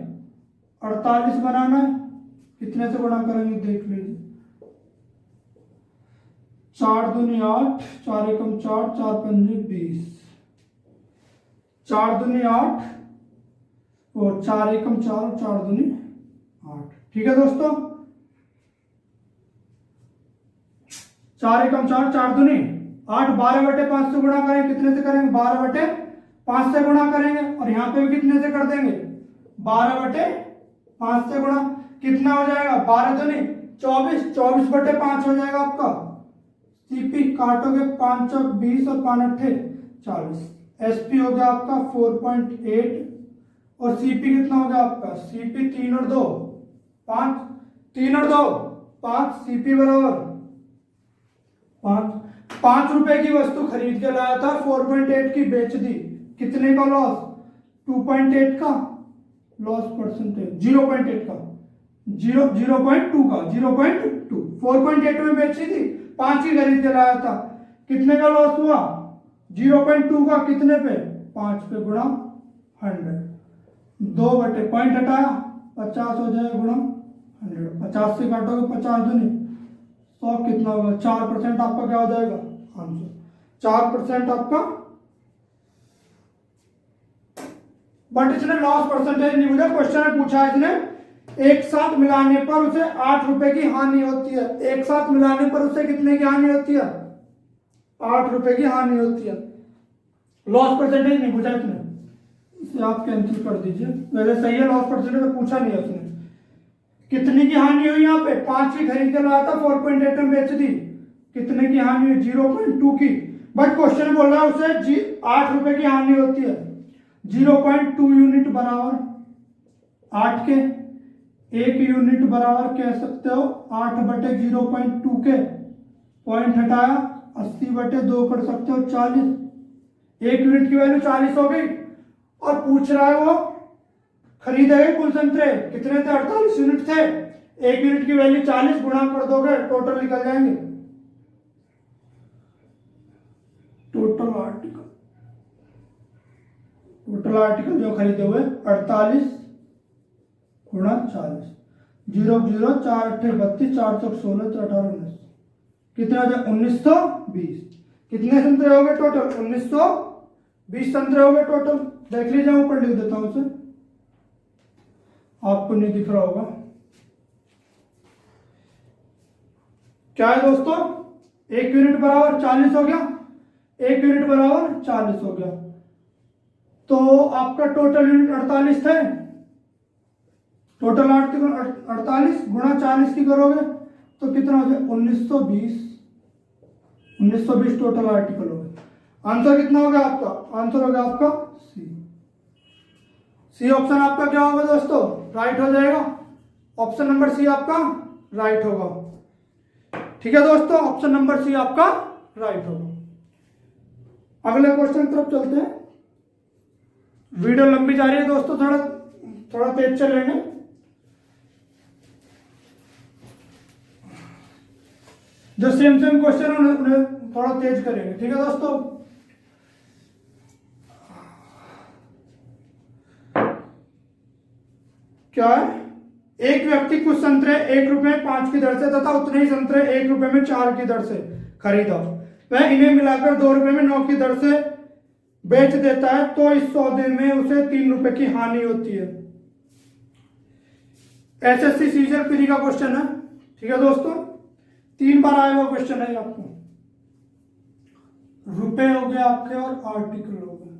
48 बनाना है। कितने से गुणा करेंगे देख लीजिए। 4 दूनी 8, 4 एकम 4, 4 पंजे 20, 4 दूनी 8 और 4 एकम 4 और 4 दूनी 8। ठीक है दोस्तों, 4 एकम 4, 4 दूनी 8, 12/5 से गुणा करेंगे, कितने से करेंगे 12/5 से गुणा करेंगे, और यहाँ पे भी कितने से कर देंगे 12/5 से गुणा, कितना हो जाएगा 12 दूनी 24, 24/5 हो जाएगा आपका। सीपी काटोगे 5 और 20 और 5 अट्ठे 40, एसपी हो गया आपका 4.8, और सीपी कितना हो गया आपका, सीपी 3 और 2 5, 3 और 2 5, सीपी बराबर 5। 5 रुपए की वस्तु खरीद के लाया था, 4.8 की बेच दी, कितने का लॉस, 2.8 का लॉस परसेंटेज, 0.8 का 0.2 का 0.2, 4.8 में बेची थी, 5 की खरीद के लाया था, कितने का लॉस हुआ 0.2 का, कितने पे 5 पे गुणा 100, 2 पॉइंट हटाया 50 हो जाएगा गुणा 100, 50 से काटोगे 50 दूनी 100, कितना होगा 4% आपका क्या हो जाएगा आंसर, 4% आपका। बट इसने लॉस परसेंटेज नहीं पूछा, क्वेश्चन में पूछा इसने एक साथ मिलाने पर उसे 8 रुपए की हानि होती है, एक साथ मिलाने पर उसे कितने की हानि होती है 8 रुपए की हानि होती है, लॉस परसेंटेज नहीं पूछा इसने, इसे आप कैंसिल कर दीजिए, वैसे सही है लॉस परसेंटेज तो पूछा नहीं है उसने। कितने की हानि हुई यहाँ पे, 5 की खरीद के लाया था, 4.8 में बेच दी, कितने की हानि हुई 0.2 की, बट क्वेश्चन बोल रहा है उसे 8 रुपए की हानि होती है, 0.2 यूनिट बराबर 8 के, 1 यूनिट बराबर कह सकते हो 8/0.2 के, पॉइंट हटाया 80/2 कर सकते हो 40, 1 यूनिट की वैल्यू 40 हो गई, और पूछ रहा है वो खरीदे गए कुल संतरे कितने थे 48 यूनिट थे, 1 यूनिट की वैल्यू 40, गुणा कर दोगे टोटल निकल जाएंगे, टोटल आर्टिकल जो खरीदे हुए 48 गुणा 40, 0 0 4 8 32, 4 चौक 16, 18 19, कितने हो जाए 1920, कितने संतरे हो गए टोटल 1920 संतरे हो गए टोटल, देख लीजिए ऊपर लिख देता हूं उसे, आपको नहीं दिख रहा होगा, क्या है दोस्तों 1 यूनिट बराबर 40 हो गया, 1 यूनिट बराबर 40 हो गया, तो आपका टोटल यूनिट 48 थे, टोटल आर्टिकल 48 गुणा 40 की करोगे तो कितना हो जाए 1920 टोटल आर्टिकल हो गए, आंसर कितना हो गया आपका, आंसर हो गया आपका सी ऑप्शन आपका क्या होगा दोस्तों राइट हो जाएगा, ऑप्शन नंबर सी आपका राइट होगा। ठीक है दोस्तों, ऑप्शन नंबर सी आपका राइट होगा। अगले क्वेश्चन की तरफ चलते हैं, वीडियो लंबी जा रही है दोस्तों, थोड़ा तेज चल लेंगे। जो सेम क्वेश्चन है उन्हें थोड़ा तेज करेंगे, ठीक है दोस्तों। क्या है, एक व्यक्ति कुछ संतरे 1 रुपए में 5 की दर से तथा उतने ही संतरे 1 रुपए में 4 की दर से खरीदा, वह इन्हें मिलाकर 2 रुपए में 9 की दर से बेच देता है, तो इस सौदे में उसे 3 रुपए की हानि होती है। एसएससी सीजर पीरी का क्वेश्चन है, ठीक है दोस्तों, 3 बार आया हुआ क्वेश्चन है आपको, रुपए हो गए आपके और आर्टिकल हो गए।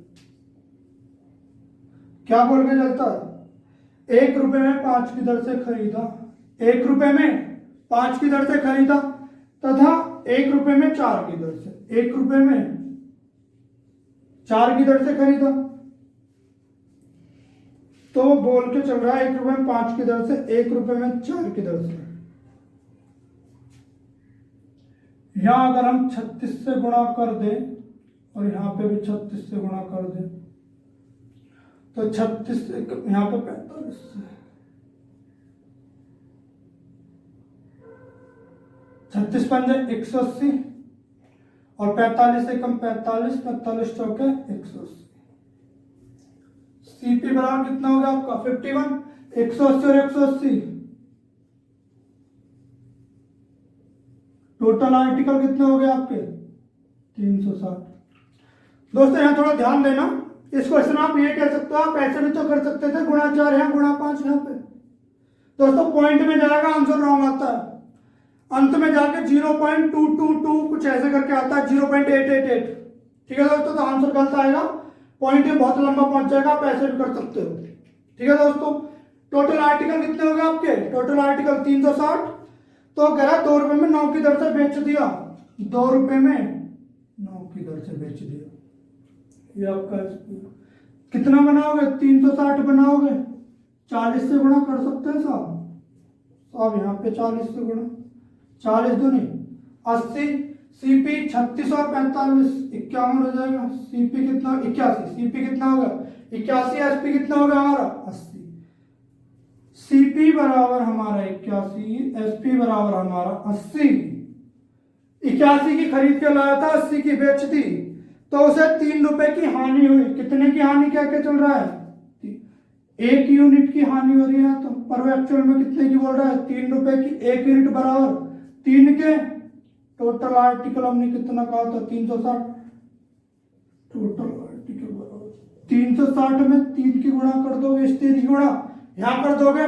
क्या बोल के चलता है, 1 रुपए में 5 की दर से खरीदा, 1 रुपए में 5 की दर से खरीदा तथा 1 रुपए में 4 की दर से, 1 रुपए में 4 की दर से खरीदा, तो वो बोल के चल रहा है 1 रुपए में 5 की दर से, 1 रुपए में 4 की दर से। यहां अगर हम 36 से गुणा कर दें और यहां पे भी 36 से गुणा कर दें तो 36 से यहां पे 45 से, 36 पंजे 180 और 45 से कम 45, 45 चौके 180, सीपी बराबर कितना हो गया आपका 51, 180 और 180 टोटल आर्टिकल कितने हो गए आपके 360। दोस्तों यहाँ थोड़ा ध्यान देना, इस क्वेश्चन आप ये कह सकते हो, आप ऐसे भी तो कर सकते थे गुणा 4 यहाँ गुणा 5 यहाँ पे। दोस्तों पॉइंट में जाएगा आंसर रॉन्ग आता है, अंत में जाके 0.222 कुछ ऐसे करके आता है 0.888। ठीक है दोस्तों, तो आंसर गलत आएगा, पॉइंट में बहुत लंबा पहुंच जाएगा, आप ऐसे भी कर सकते हो। ठीक है दोस्तों, टोटल आर्टिकल कितने हो गए आपके, टोटल आर्टिकल 360। तो कह रहा है 2 रुपए में 9 की दर से बेच दिया, 2 रुपए में 9 की दर से बेच दिया। ये आपका कितना बनाओगे 360 बनाओगे, 40 से गुणा कर सकते हैं साहब। अब यहाँ पे 40 से गुणा, 40 दूनी 80, सीपी 36 और 45 51 हो जाएगा। सीपी कितना 81, सीपी कितना होगा 81, एसपी कितना होगा हमारा 80। सीपी बराबर हमारा 81, एसपी बराबर हमारा 80। 81 की खरीद के लाया था, 80 की बेच दी, तो उसे 3 रुपए की हानि हुई। कितने की हानि क्या क्या चल रहा है, 1 यूनिट की हानि हो रही है। तो पर एक्चुअल में कितने की बोल रहा है 3 रुपए की 1 यूनिट बराबर 3 के। टोटल आर्टिकल हमने कितना कहा था 360, टोटल आर्टिकल बराबर 360 में 3 की गुणा कर दोगे, इस 3 की गुणा यहाँ कर दोगे,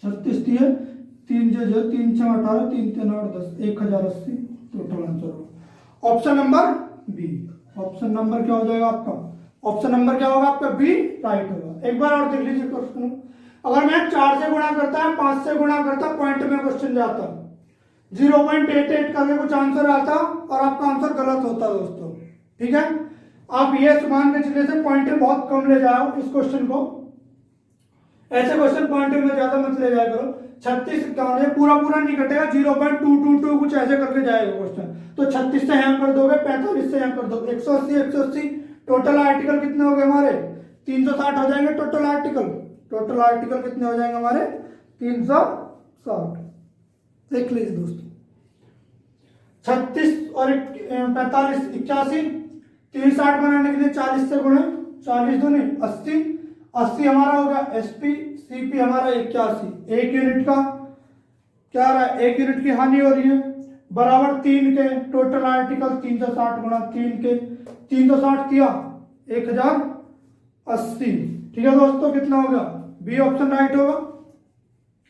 36 दिए 3 जो 3 6 18 3 3 8 10 1080 total answer. Option number B, option number क्या हो जाएगा आपका, ऑप्शन नंबर क्या होगा आपका बी राइट होगा। एक बार और देख लीजिए क्वेश्चन, अगर मैं 4 से गुणा करता है 5 से गुणा करता पॉइंट में क्वेश्चन जाता 0.88 करके कुछ आंसर आता और आपका आंसर गलत होता दोस्तों। ठीक है, आप ये मान के चले से पॉइंट में बहुत कम ले जाओ इस क्वेश्चन को, ऐसे क्वेश्चन पॉइंट में ज्यादा मत ले जाया करो। 36 पूरा पूरा नहीं कटेगा, 0.222 कुछ ऐसे करके जाएगा क्वेश्चन। तो 36 से यहाँ कर दोगे, 45 से यहाँ कर दोगे, 180 180 टोटल आर्टिकल कितने हो गए हमारे 360 हो जाएंगे टोटल आर्टिकल। टोटल आर्टिकल कितने हो जाएंगे हमारे 360। देख लीजिए दोस्तों, 36 और 45 81, 360 बनाने के लिए 40 से गुणे, 40 दूनी 80, 80 हमारा होगा एसपी, सीपी हमारा 81, 1 यूनिट का क्या रहा है 1 यूनिट की हानि हो रही है बराबर 3 के। टोटल आर्टिकल 360 गुणा 3 के, 360 किया 1080। ठीक है दोस्तों, कितना होगा बी ऑप्शन राइट होगा।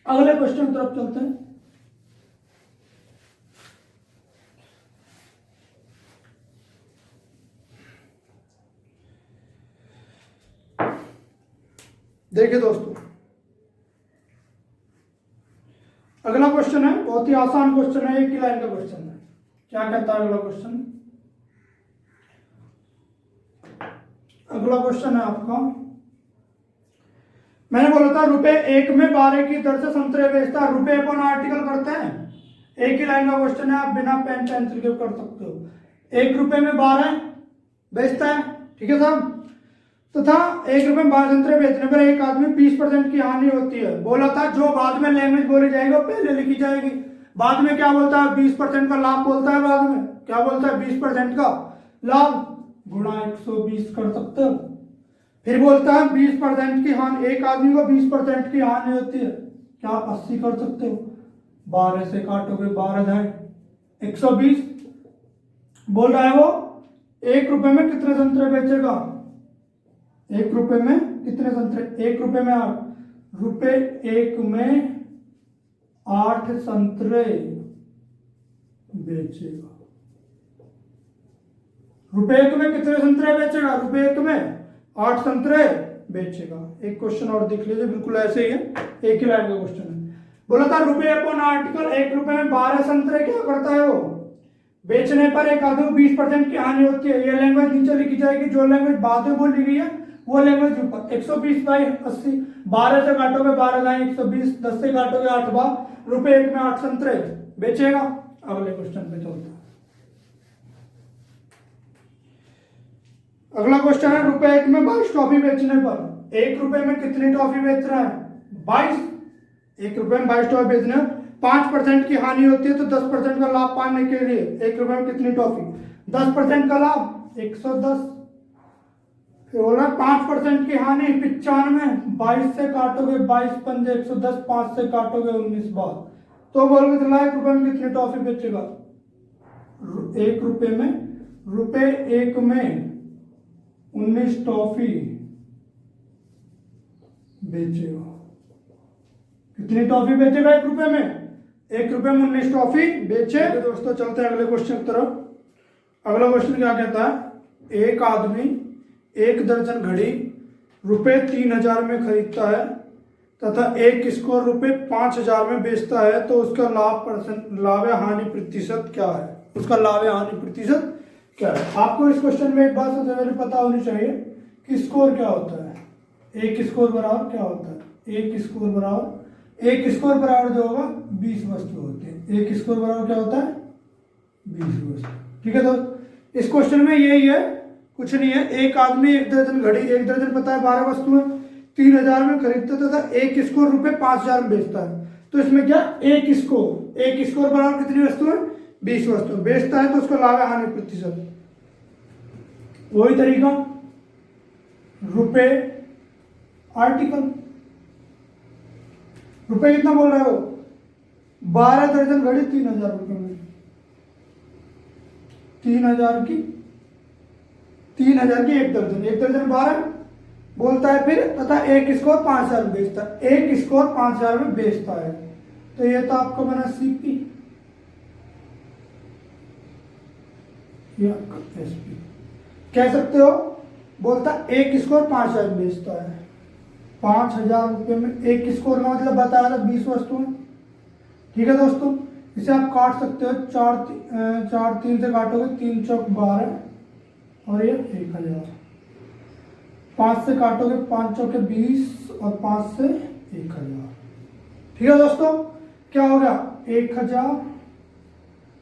अगले क्वेश्चन की तरफ चलते हैं। देखिए दोस्तों, अगला क्वेश्चन है बहुत ही आसान क्वेश्चन है, एक ही लाइन का क्वेश्चन है। क्या कहता है अगला क्वेश्चन, अगला क्वेश्चन है आपका, मैंने बोला था रुपए 1 में 12 की दर से संतरे बेचता है, रुपए अपन आर्टिकल करते हैं, एक ही लाइन का क्वेश्चन है, आप बिना पेन पेंसिल के कर सकते हो। 1 रुपए में 12 बेचता है, ठीक है साहब, तथा 1 रुपए में 12 संतरे बेचने पर एक आदमी 20% की हानि होती है। बोला था जो बाद में लैंग्वेज बोली जाएगी वो पहले लिखी जाएगी। बाद में क्या बोलता है 20% का लाभ बोलता है, बाद में क्या बोलता है 20% का लाभ गुणा 120 कर सकते हो। फिर बोलता है 20% की हानि, एक आदमी को 20% की हानि होती है, क्या आप 80 कर सकते हो, 12 से काटोगे 12 जाए 120। बोल रहा है वो 1 रुपए में कितने संतरे बेचेगा, 1 रुपए में कितने संतरे, 1 रुपए में 8 रुपए, 1 में 8 संतरे बेचेगा। रुपए 1 में कितने संतरे बेचेगा, रुपए 1 में 8 संतरे बेचेगा। एक क्वेश्चन और देख लीजिए, बिल्कुल ऐसे ही है, एक ही लाइन का क्वेश्चन है। बोला था रुपए अपॉन आर्टिकल, 1 रुपए में 12 संतरे क्या करता है वो बेचने पर एक आदमी 20% की हानि होती है। ये लैंग्वेज नीचे लिखी जाएगी, जो लैंग्वेज बाद में बोली गई है वो लैंग्वेज ऊपर। 120 बाई 80, 12 से काटोगे 12 जाए 120, 10 से काटोगे 8 बार, रुपए 1 में 8 संतरे बेचेगा। अगले क्वेश्चन पे चलते हैं। अगला क्वेश्चन है रुपए 1 में 22 टॉफी बेचने पर 1 रुपए में कितनी टॉफी बेच रहा है 22। 1 रुपए में 22 टॉफी बेचने 5% की हानि होती है, तो 10% का लाभ पाने के लिए 1 रुपए में कितनी टॉफी, 10% का लाभ 110। फिर बोल रहा है 5% की हानि 95, 22 से काटोगे 22 पंजे 110, 5 से काटोगे 19 बार तो बोल के चला 1 रुपए में कितनी टॉफी बेचेगा, 1 रुपए में, रुपए 1 में 19 टॉफी बेचेगा। कितनी टॉफी बेचेगा 1 रुपए में, 1 रुपए में 19 टॉफी बेचे। तो दोस्तों चलते हैं अगले क्वेश्चन की तरफ। अगला क्वेश्चन क्या कहता है, एक आदमी 1 दर्जन घड़ी रुपए 3000 में खरीदता है तथा एक स्कोर रुपए 5000 में बेचता है, तो उसका लाभ या हानि प्रतिशत क्या है, उसका लाभ या हानि प्रतिशत क्या है। आपको इस क्वेश्चन में एक बात सबसे पहले पता होनी चाहिए कि स्कोर क्या होता है। एक स्कोर बराबर क्या होता है, एक स्कोर बराबर जो होगा 20 वस्तु होते हैं। एक स्कोर बराबर क्या होता है, 20 वस्तु। ठीक है दोस्त, इस क्वेश्चन में यही है, कुछ नहीं है। एक आदमी 1 दर्जन घड़ी, 1 दर्जन पता है 12 वस्तुएं, 3000 में खरीदता था, एक स्कोर रुपए 5000 में बेचता है। तो इसमें क्या, एक स्कोर बराबर कितनी वस्तुएं, 20 वस्तुएं बेचता है, तो उसका लाभ हानि प्रतिशत। वही तरीका रुपए आर्टिकल, रुपए कितना बोल रहे हो, 12 दर्जन घड़ी 3000 रुपए में, 3000 की 1 दर्जन, 1 दर्जन 12 बोलता है फिर, तथा एक स्कोर 5000 में बेचता है, एक स्कोर 5000 में बेचता है। तो ये तो आपका बना सीपी, ये आपका एसपी कह सकते हो। बोलता एक स्कोर 5000 में बेचता है, 5000 रुपये में एक स्कोर का मतलब बताया था 20 वस्तुएं। ठीक है दोस्तों, इसे आप काट सकते हो, 4 3 से काटोगे, 3 चौक 12 और ये 1000, 5 से काटोगे 5 चौके 20 और 5 से 1000। ठीक है दोस्तों, क्या हो गया, 1000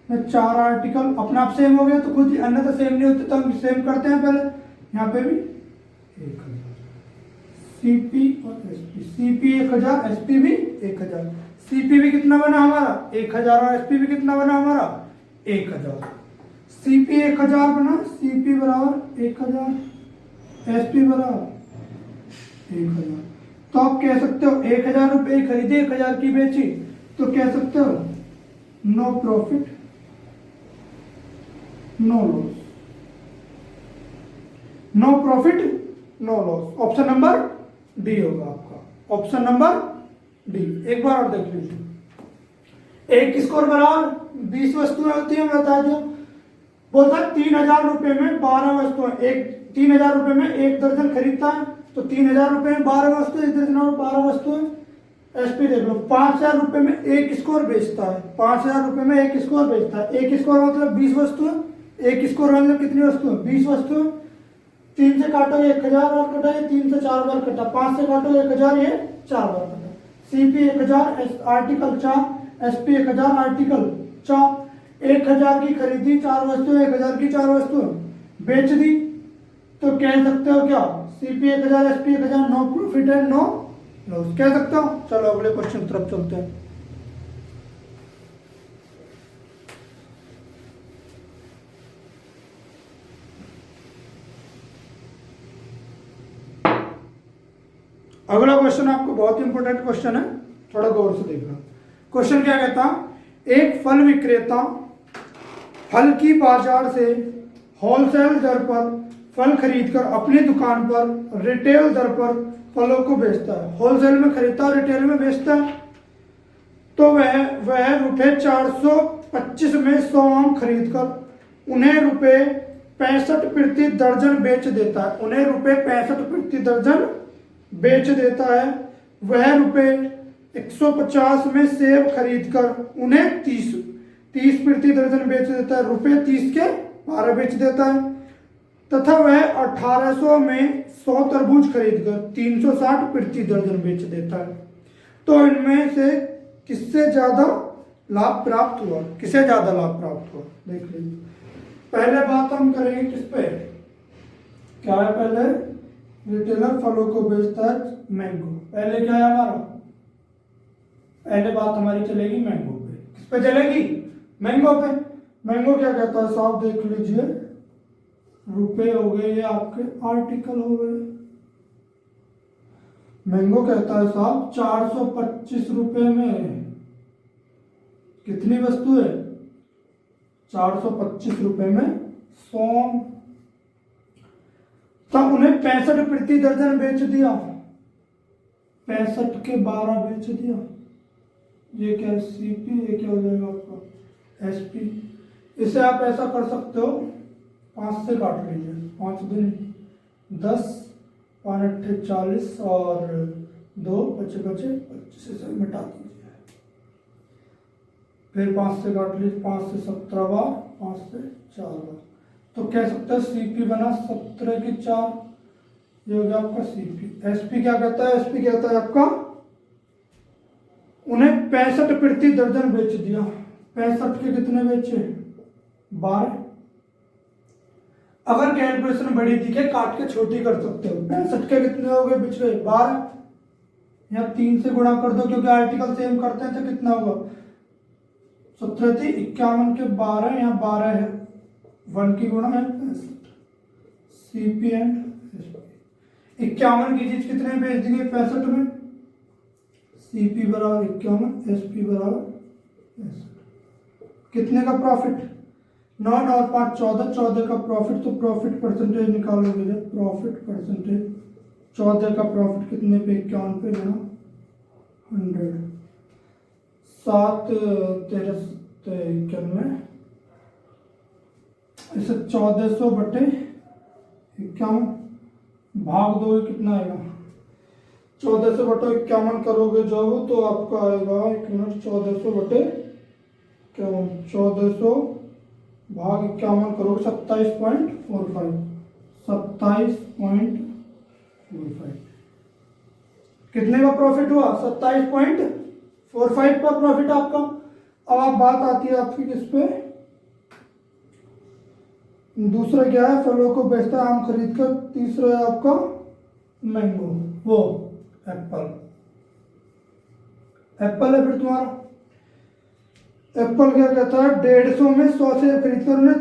में 4 आर्टिकल, अपना आप सेम हो गया तो खुद, अन्यथा सेम नहीं होते तो हम सेम करते हैं पहले, यहाँ पे भी 1000, सीपी और एसपी, सीपी 1000, एसपी भी 1000, सीपी भी कितना बना हमारा 1000 और एसपी भी कितना बना हमारा 1000। सीपी 1000 बना, सीपी बराबर 1000, एसपी बराबर 1000। तो आप कह सकते हो 1000 रुपये खरीदे, 1000 की बेची, तो कह सकते हो no profit no loss, no profit no loss. Option number D होगा आपका, ऑप्शन नंबर डी। एक बार और देख लीजिए, एक स्कोर बराबर 20 वस्तुएं होती है, बता दिया। बोलता है 3000 रुपए में 12 वस्तुएं, 3000 रुपए में 1 दर्जन खरीदता है, तो 3000 रुपए में 12 वस्तुएं, 1 दर्जन और 12 वस्तुएं। एसपी देख लो, 5000 रुपए में 1 स्कोर बेचता है, 5000 रुपए में 1 स्कोर बेचता है, 1 स्कोर मतलब 20 वस्तुएं, 1 स्कोर मतलब कितनी वस्तुएं, 20 वस्तुएं। 3 से काटोगे 1000 बार कटा, ये 3 से 4 बार कटा, 5 से काटोगे 1000, ये 4 बार कटा। CP 1000, article 4, SP 1000, article 4। 1000 की खरीदी 4 वस्तुएं, 1000 की 4 वस्तुएं बेच दी, तो कह सकते हो क्या, CP 1000, SP 1000, no profit and no loss, कह सकते हो। चलो अगले क्वेश्चन की तरफ चलते हैं। अगला क्वेश्चन आपको बहुत इंपॉर्टेंट क्वेश्चन है, थोड़ा गौर से देखना। क्वेश्चन क्या कहता, एक फल विक्रेता फल की बाजार से होलसेल दर पर फल खरीदकर अपनी दुकान पर रिटेल दर पर फलों को बेचता है। होलसेल में खरीदता है, रिटेल में बेचता है। तो वह रुपये 425 में 100 आम खरीदकर उन्हें रुपये 65 प्रति दर्जन बेच देता है, उन्हें रुपये 65 प्रति दर्जन बेच देता है। वह रुपये 150 में सेब खरीदकर उन्हें 30 प्रति दर्जन बेच देता है, रुपये 30 के 12 बेच देता है। तथा वह 1800 में 100 तरबूज खरीदकर 360 प्रति दर्जन बेच देता है। तो इनमें से किससे ज्यादा लाभ प्राप्त हुआ, किसे ज्यादा लाभ प्राप्त हुआ, देख लीजिए। पहले बात हम करेंगे किस पे, क्या है, पहले रिटेलर फलों को बेचता है मैंगो। पहले क्या है हमारा, पहले बात हमारी चलेगी मैंगो पे। किस पे चलेगी, मैंगो पे। मैंगो क्या कहता है साहब, देख लीजिए, रुपए हो गए, ये आपके आर्टिकल हो गए। मैंगो कहता है साहब 425 रुपए में कितनी वस्तु है? 425 रुपए में 100। तब उन्हें 65 प्रति दर्जन बेच दिया, 65 के 12 बेच दिया। ये क्या है? सीपी। ये क्या हो जाएगा आपका? एसपी। इसे आप ऐसा कर सकते हो, 5 से काट लीजिए, 5 दूनी 10, 5 अट्ठे 40 और 2 बचे 25 से मिटा दीजिए। फिर 5 से काट लीजिए, 5 से 17 बार, 5 से 4 बार। तो कह सकते हैं सीपी बना 17 की 4, ये हो गया आपका सीपी। एसपी क्या कहता है? एसपी कहता है आपका उन्हें 65 प्रति दर्जन बेच दिया। 65 के कितने बेचे? 12। अगर कैलकुलेशन बड़ी दिखे काट के छोटी कर सकते हो। 65 के कितने हो गए? बिच गए 12। यहाँ 3 से गुणा कर दो क्योंकि आर्टिकल सेम करते हैं, तो कितना होगा? 17 थी 51 के 12, यहाँ 12 है, 1 की गुणा है 65। सीपी एंड 51 की चीज कितने में बेच देंगे? 65 में। सीपी बराबर 51, एसपी बराबर 65। कितने का प्रॉफिट? 9 और 5 14, 14 का प्रॉफिट। तो प्रॉफिट परसेंटेज निकालोगे जब, प्रॉफिट परसेंटेज 14 का प्रॉफिट कितने पे? 51 पे गुणा 100। 7 13 91, इसे 1400 बटे 51 भाग 2 कितना आएगा? 1400 बटे 51 करोगे जब तो आपका आएगा 1 मिनट, 1400 बटे 51, 1400 भाग 51 करोगे 27.45, 27.45। कितने का प्रॉफिट हुआ? 27.45 का प्रॉफिट आपका। अब आप बात आती है आपकी किस पे? दूसरा क्या है? फलों को बेचता है आम खरीद कर। तीसरा है आपका मैंगो, वो एप्पल। एप्पल है फिर तुम्हारा। एप्पल क्या कहता है? 150 में 100 से खरीद कर उन्हें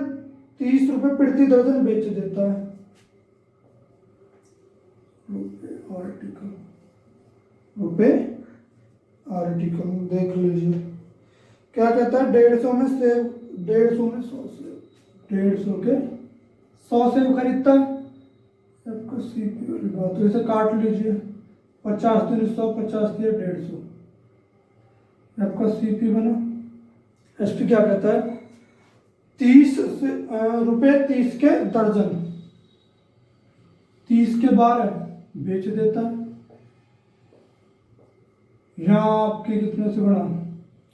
30 रुपए प्रति दर्जन बेच देता है। रुपए आर्टिकल देख लीजिए क्या कहता है? 150 में सेब, 150 में 100 सेब, 150 के 100 सेब खरीदता है। आपका सीपी वाली बात, तो इसे काट लीजिए, 50 दूनी 100, 50 दिया 150, आपका सीपी बना। एसपी क्या कहता है? 30 से रुपए 30 के दर्जन, 30 के 12 बेच देता है। यहाँ आपके कितने से बना?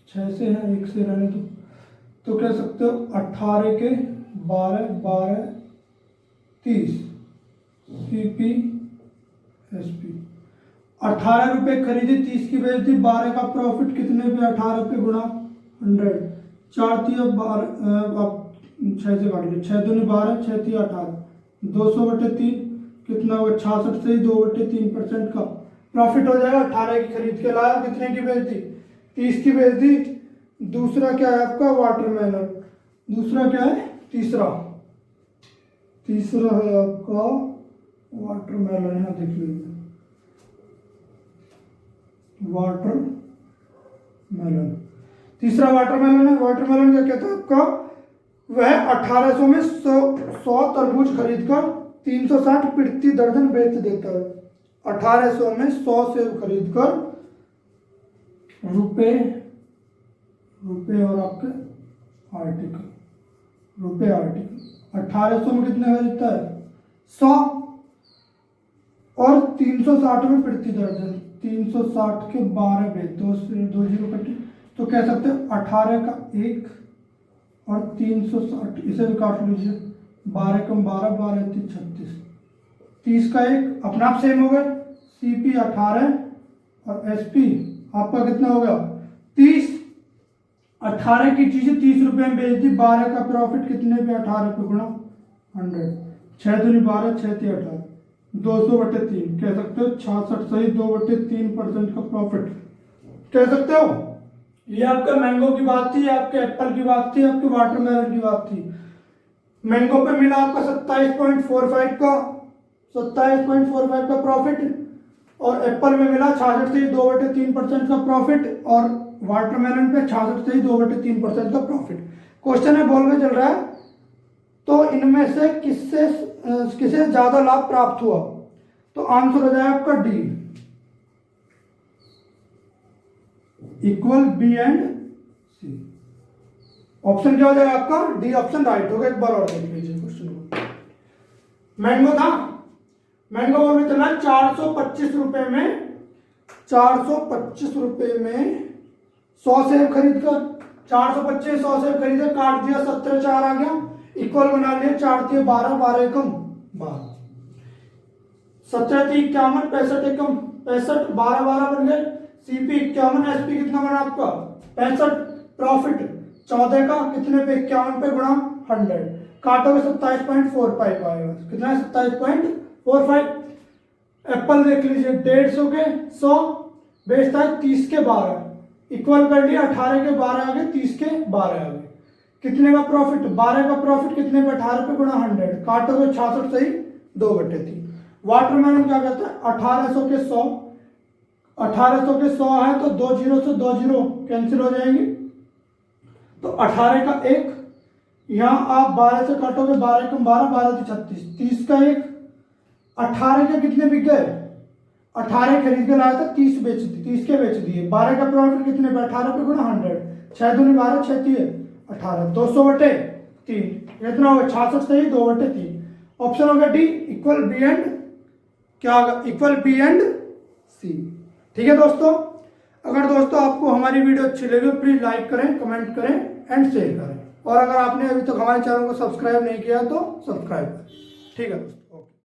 6 से है, 1 से रहने दो। तो कह सकते हो 18 के 12, 12 30, सीपी एसपी। 18 रुपए खरीदी, 30 की बेच दी, 12 का प्रॉफिट कितने पे? 18 पे गुणा 100, 4 थी अब 12, अब 6 से काट ली, 6 दूनी 12, 6 थी 18, 200 बटे 3 कितना होगा? 66 से ही 2/3% का प्रॉफिट हो जाएगा। 18 की खरीद के लाया, कितने की बेच दी? 30 की बेच दी। दूसरा क्या है आपका? वाटरमेलन। दूसरा क्या है? तीसरा है आपका वाटरमेलन। यहाँ देख लीजिए वाटरमेलन, तीसरा वाटरमेलन है। वाटरमेलन क्या कहता है आपका? वह 1800 में 100 तरबूज खरीदकर 360 प्रति दर्जन बेच देता है। 1800 में 100 सेब खरीदकर रुपए और आपके आर्टिकल, रुपए आर्टिकल 1800 में कितने खरीदता है? 100 और 360 में प्रति दर्जन, 360 के 12 बेच, 2 जीरो कटे, तो कह सकते हैं 18 का 1 और 360, इसे भी काट लीजिए, 12 कम 12, 12 36, 30 का 1 अपना आप सेम हो गए। सीपी 18 और एसपी आपका कितना हो गया? 30। 18 की चीजें 30 रुपए में बेच दी, 12 का प्रॉफिट कितने पे? 18 पे गुणा 100, 6 दूनी 12, 6 थी 18, 200 बटे 3 कह सकते हो 66 सही 2/3% का प्रॉफिट कह सकते हो। ये आपका मैंगो की बात थी, आपके एप्पल की बात थी, आपके वाटरमेलन की बात थी। मैंगो पे मिला आपका 27.45 का प्रॉफिट और एप्पल में मिला 66 से 2/3% का प्रॉफिट और वाटरमेलन पे 66 से ही 2/3% का प्रॉफिट। क्वेश्चन है बॉल में चल रहा है, तो इनमें से किसे ज्यादा लाभ प्राप्त हुआ? तो आंसर हो जाएगा आपका D, equal B and C. Option क्या हो जाएगा आपका? डी ऑप्शन राइट होगा। एक बार और देख लीजिए क्वेश्चन को। मैंगो था, मैंगो बोल में चला 425 रुपए में, 425 रुपए में 100 सेब खरीद कर, 425 100 सेब खरीदे, काट दिया 17 4 आ गया, इक्वल बना लिया, 4 दिए 12, 12 एकम 12, 17 51, 65 एकम 65, 12 12 बन गए। सीपी 51, एसपी कितना बना आपका 65, प्रॉफिट 14 का कितने पे 51 पे गुणा 100, काटोगे 27.45 आएगा। कितना है 27.45। एप्पल देख लीजिए 150 के 100 बेचता है 30 के 12, इक्वल कर लिया 18 के 12 आ गए, 30 के 12 आ गए, कितने का प्रॉफिट 12 का प्रॉफिट कितने पे 18 पे गुणा 100, काटोगे 66 सही 2/3। वाटरमेलन क्या कहता है 1800 के 100, 1800 के 100 है तो 2 जीरो से 2 जीरो कैंसिल हो जाएंगे, तो 18 का 1, यहां आप 12 से काटोगे 12 कम 12, 12 से 36, 30 का 1, 18 के कितने बिक गए 18 खरीद के लाया था 30 बेच दिए, 30 के बेच दिए, 12 का प्रॉफिट कितने पे 18 पे गुणा 100, 6 दूनी 12, 6 3 18, 200/3, इतना होगा 66 सही 2/3। ऑप्शन होगा डी, इक्वल बी एंड क्या होगा इक्वल बी एंड सी। ठीक है दोस्तों, अगर दोस्तों आपको हमारी वीडियो अच्छी लगी तो प्लीज लाइक करें, कमेंट करें एंड शेयर करें, और अगर आपने अभी तक हमारे चैनल को सब्सक्राइब नहीं किया तो सब्सक्राइब करें। ठीक है दोस्तों, ओके।